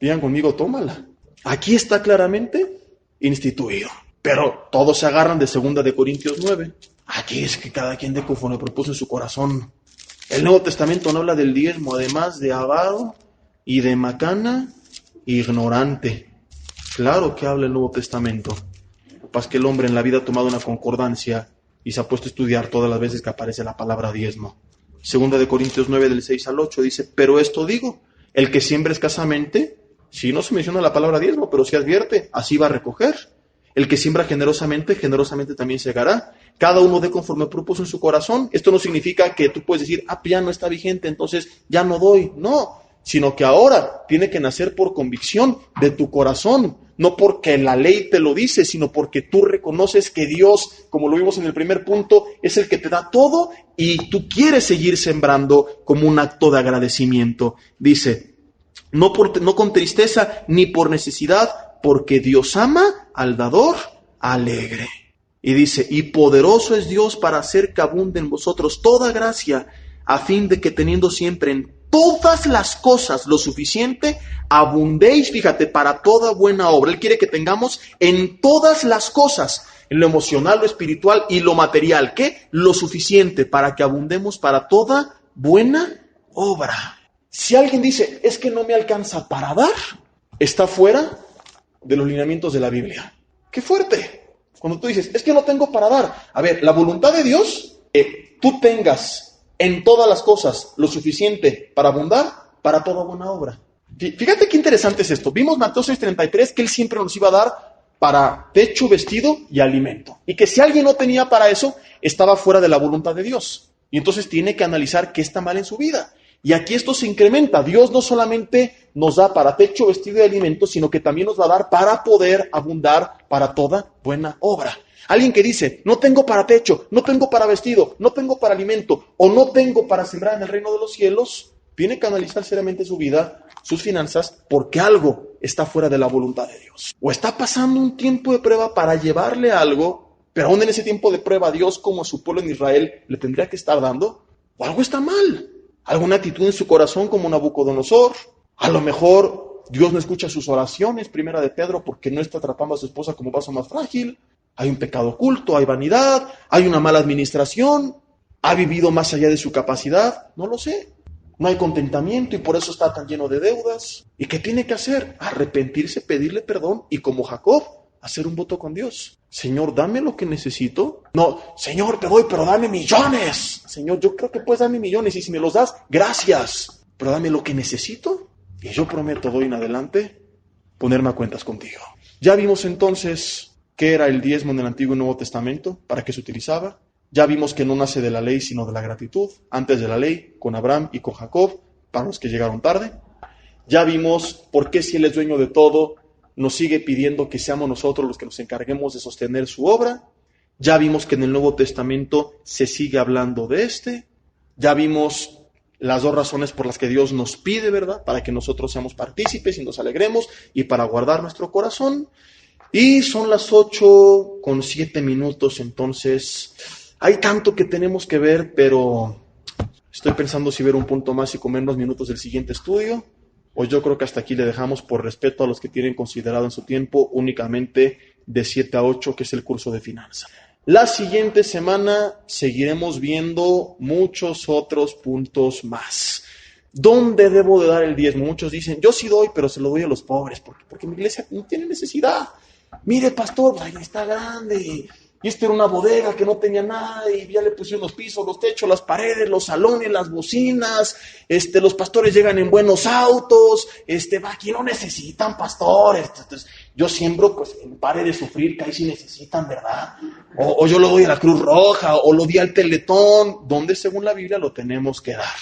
Digan conmigo, tómala. Aquí está claramente instituido. Pero todos se agarran de 2 de Corintios 9. Aquí es que cada quien de conforme propuso en su corazón. El Nuevo Testamento no habla del diezmo, además de avaro y de macana, ignorante. Claro que habla el Nuevo Testamento. Lo que pasa es que el hombre en la vida ha tomado una concordancia y se ha puesto a estudiar todas las veces que aparece la palabra diezmo. 2 de Corintios 9, del 6 al 8, dice, pero esto digo, el que siembra escasamente, si no se menciona la palabra diezmo, pero se advierte, así va a recoger. El que siembra generosamente, generosamente también segará. Cada uno dé conforme propuso en su corazón. Esto no significa que tú puedes decir, ya no está vigente, entonces ya no doy. No, sino que ahora tiene que nacer por convicción de tu corazón. No porque la ley te lo dice, sino porque tú reconoces que Dios, como lo vimos en el primer punto, es el que te da todo y tú quieres seguir sembrando como un acto de agradecimiento. Dice, no con tristeza ni por necesidad, porque Dios ama al dador alegre. Y dice, y poderoso es Dios para hacer que abunde en vosotros toda gracia, a fin de que teniendo siempre en todas las cosas lo suficiente, abundéis, fíjate, para toda buena obra. Él quiere que tengamos en todas las cosas, en lo emocional, lo espiritual y lo material, ¿qué? Lo suficiente para que abundemos para toda buena obra. Si alguien dice, es que no me alcanza para dar, está fuera de los lineamientos de la Biblia. ¡Qué fuerte! Cuando tú dices, es que no tengo para dar. A ver, la voluntad de Dios, tú tengas en todas las cosas lo suficiente para abundar para toda buena obra. Fíjate qué interesante es esto. Vimos Mateo 6:33 que Él siempre nos iba a dar para techo, vestido y alimento. Y que si alguien no tenía para eso, estaba fuera de la voluntad de Dios. Y entonces tiene que analizar qué está mal en su vida. Y aquí esto se incrementa. Dios no solamente nos da para techo, vestido y alimento, sino que también nos va a dar para poder abundar para toda buena obra. Alguien que dice, no tengo para techo, no tengo para vestido, no tengo para alimento, o no tengo para sembrar en el reino de los cielos, tiene que analizar seriamente su vida, sus finanzas, porque algo está fuera de la voluntad de Dios. O está pasando un tiempo de prueba para llevarle algo, pero aún en ese tiempo de prueba Dios, como a su pueblo en Israel, le tendría que estar dando, o algo está mal. Alguna actitud en su corazón como Nabucodonosor. A lo mejor Dios no escucha sus oraciones, 1 de Pedro, porque no está tratando a su esposa como vaso más frágil. Hay un pecado oculto, hay vanidad, hay una mala administración, ha vivido más allá de su capacidad, no lo sé. No hay contentamiento y por eso está tan lleno de deudas. ¿Y qué tiene que hacer? Arrepentirse, pedirle perdón y como Jacob, hacer un voto con Dios. Señor, dame lo que necesito. No, Señor, te doy, pero dame millones. Señor, yo creo que puedes darme millones y si me los das, gracias. Pero dame lo que necesito y yo prometo, doy en adelante, ponerme a cuentas contigo. Ya vimos entonces qué era el diezmo en el Antiguo y Nuevo Testamento, para qué se utilizaba. Ya vimos que no nace de la ley, sino de la gratitud. Antes de la ley, con Abraham y con Jacob, para los que llegaron tarde. Ya vimos por qué si Él es dueño de todo, nos sigue pidiendo que seamos nosotros los que nos encarguemos de sostener su obra. Ya vimos que en el Nuevo Testamento se sigue hablando de este. Ya vimos las dos razones por las que Dios nos pide, ¿verdad? Para que nosotros seamos partícipes y nos alegremos y para guardar nuestro corazón. Y son las 8:07, entonces hay tanto que tenemos que ver, pero estoy pensando si ver un punto más y comer unos minutos del siguiente estudio, Pues yo creo que hasta aquí le dejamos por respeto a los que tienen considerado en su tiempo únicamente de 7 a 8, que es el curso de finanzas. La siguiente semana seguiremos viendo muchos otros puntos más. ¿Dónde debo de dar el diezmo? Muchos dicen, yo sí doy, pero se lo doy a los pobres, porque mi iglesia no tiene necesidad. Mire, pastor, ahí está grande. Y esta era una bodega que no tenía nada y ya le pusieron los pisos, los techos, las paredes, los salones, las bocinas. Los pastores llegan en buenos autos. Aquí no necesitan pastores. Entonces, yo siembro, pues, pare de sufrir, que ahí sí necesitan, ¿verdad? O yo lo doy a la Cruz Roja, o lo di al Teletón, donde según la Biblia lo tenemos que dar.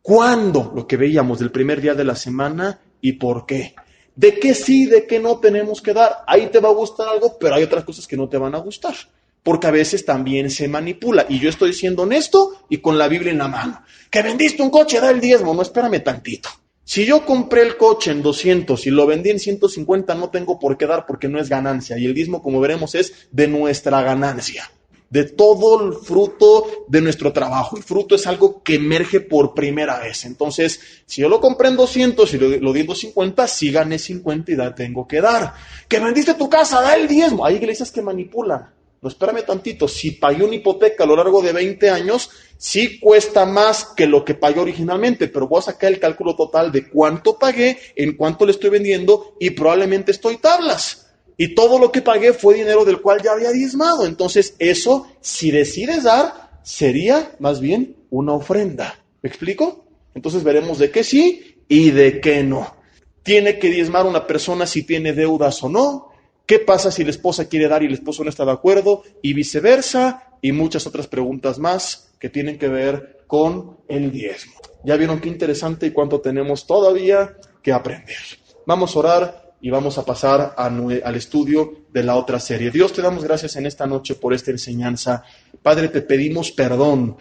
¿Cuándo? Lo que veíamos del primer día de la semana y por qué. ¿De qué sí, de qué no tenemos que dar? Ahí te va a gustar algo, pero hay otras cosas que no te van a gustar, porque a veces también se manipula. Y yo estoy siendo honesto y con la Biblia en la mano. Que vendiste un coche, da el diezmo. No, espérame tantito. Si yo compré el coche en 200 y lo vendí en 150, no tengo por qué dar porque no es ganancia. Y el diezmo, como veremos, es de nuestra ganancia, de todo el fruto de nuestro trabajo. El fruto es algo que emerge por primera vez. Entonces, si yo lo compré en 200 y lo di en 250, sí gané 50 y tengo que dar. Que vendiste tu casa, da el diezmo. Hay iglesias que manipulan. No, espérame tantito. Si pagué una hipoteca a lo largo de 20 años, sí cuesta más que lo que pagué originalmente, pero voy a sacar el cálculo total de cuánto pagué, en cuánto le estoy vendiendo y probablemente estoy tablas. Y todo lo que pagué fue dinero del cual ya había diezmado. Entonces, eso, si decides dar, sería más bien una ofrenda. ¿Me explico? Entonces veremos de qué sí y de qué no. ¿Tiene que diezmar una persona si tiene deudas o no? ¿Qué pasa si la esposa quiere dar y el esposo no está de acuerdo? Y viceversa. Y muchas otras preguntas más que tienen que ver con el diezmo. ¿Ya vieron qué interesante y cuánto tenemos todavía que aprender? Vamos a orar y vamos a pasar al estudio de la otra serie. Dios, te damos gracias en esta noche por esta enseñanza. Padre, te pedimos perdón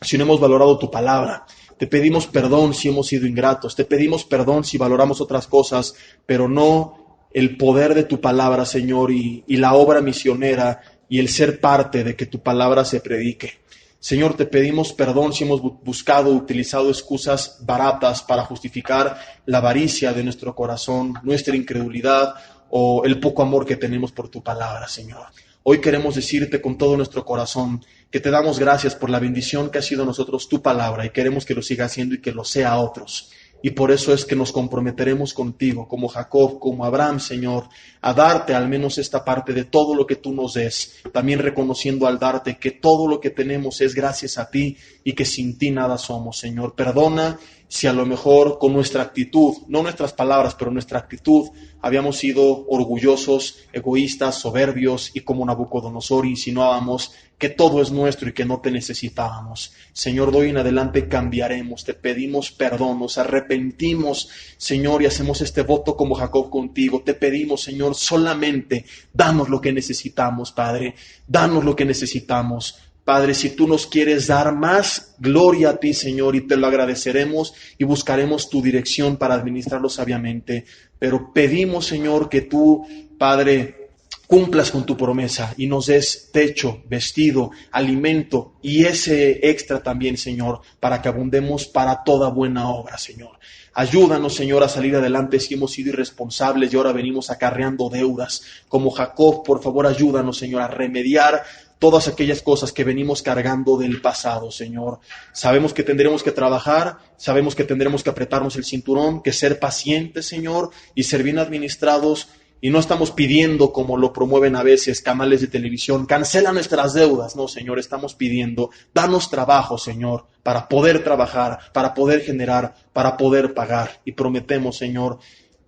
si no hemos valorado tu palabra. Te pedimos perdón si hemos sido ingratos. Te pedimos perdón si valoramos otras cosas, pero no el poder de tu palabra, Señor, y la obra misionera y el ser parte de que tu palabra se predique. Señor, te pedimos perdón si hemos utilizado excusas baratas para justificar la avaricia de nuestro corazón, nuestra incredulidad o el poco amor que tenemos por tu palabra, Señor. Hoy queremos decirte con todo nuestro corazón que te damos gracias por la bendición que ha sido a nosotros tu palabra y queremos que lo siga haciendo y que lo sea a otros. Y por eso es que nos comprometeremos contigo, como Jacob, como Abraham, Señor, a darte al menos esta parte de todo lo que tú nos des, también reconociendo al darte que todo lo que tenemos es gracias a ti y que sin ti nada somos, Señor. Perdona si a lo mejor con nuestra actitud, no nuestras palabras, pero nuestra actitud, habíamos sido orgullosos, egoístas, soberbios y como Nabucodonosor insinuábamos que todo es nuestro y que no te necesitábamos. Señor, de hoy en adelante cambiaremos, te pedimos perdón, nos arrepentimos, Señor, y hacemos este voto como Jacob contigo. Te pedimos, Señor, solamente danos lo que necesitamos, Padre, danos lo que necesitamos. Padre, si tú nos quieres dar más, gloria a ti, Señor, y te lo agradeceremos y buscaremos tu dirección para administrarlo sabiamente. Pero pedimos, Señor, que tú, Padre, cumplas con tu promesa y nos des techo, vestido, alimento y ese extra también, Señor, para que abundemos para toda buena obra, Señor. Ayúdanos, Señor, a salir adelante si hemos sido irresponsables y ahora venimos acarreando deudas. Como Jacob, por favor, ayúdanos, Señor, a remediar todas aquellas cosas que venimos cargando del pasado, Señor. Sabemos que tendremos que trabajar, sabemos que tendremos que apretarnos el cinturón, que ser pacientes, Señor, y ser bien administrados. Y no estamos pidiendo, como lo promueven a veces canales de televisión, cancela nuestras deudas. No, Señor, estamos pidiendo, danos trabajo, Señor, para poder trabajar, para poder generar, para poder pagar. Y prometemos, Señor,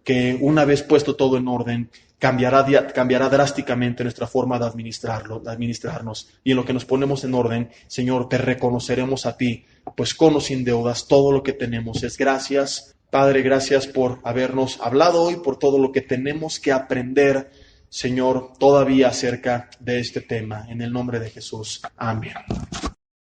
que una vez puesto todo en orden, cambiará drásticamente nuestra forma de administrarnos. Y en lo que nos ponemos en orden, Señor, te reconoceremos a ti, pues con o sin deudas, todo lo que tenemos es gracias. Padre, gracias por habernos hablado hoy, por todo lo que tenemos que aprender, Señor, todavía acerca de este tema. En el nombre de Jesús. Amén.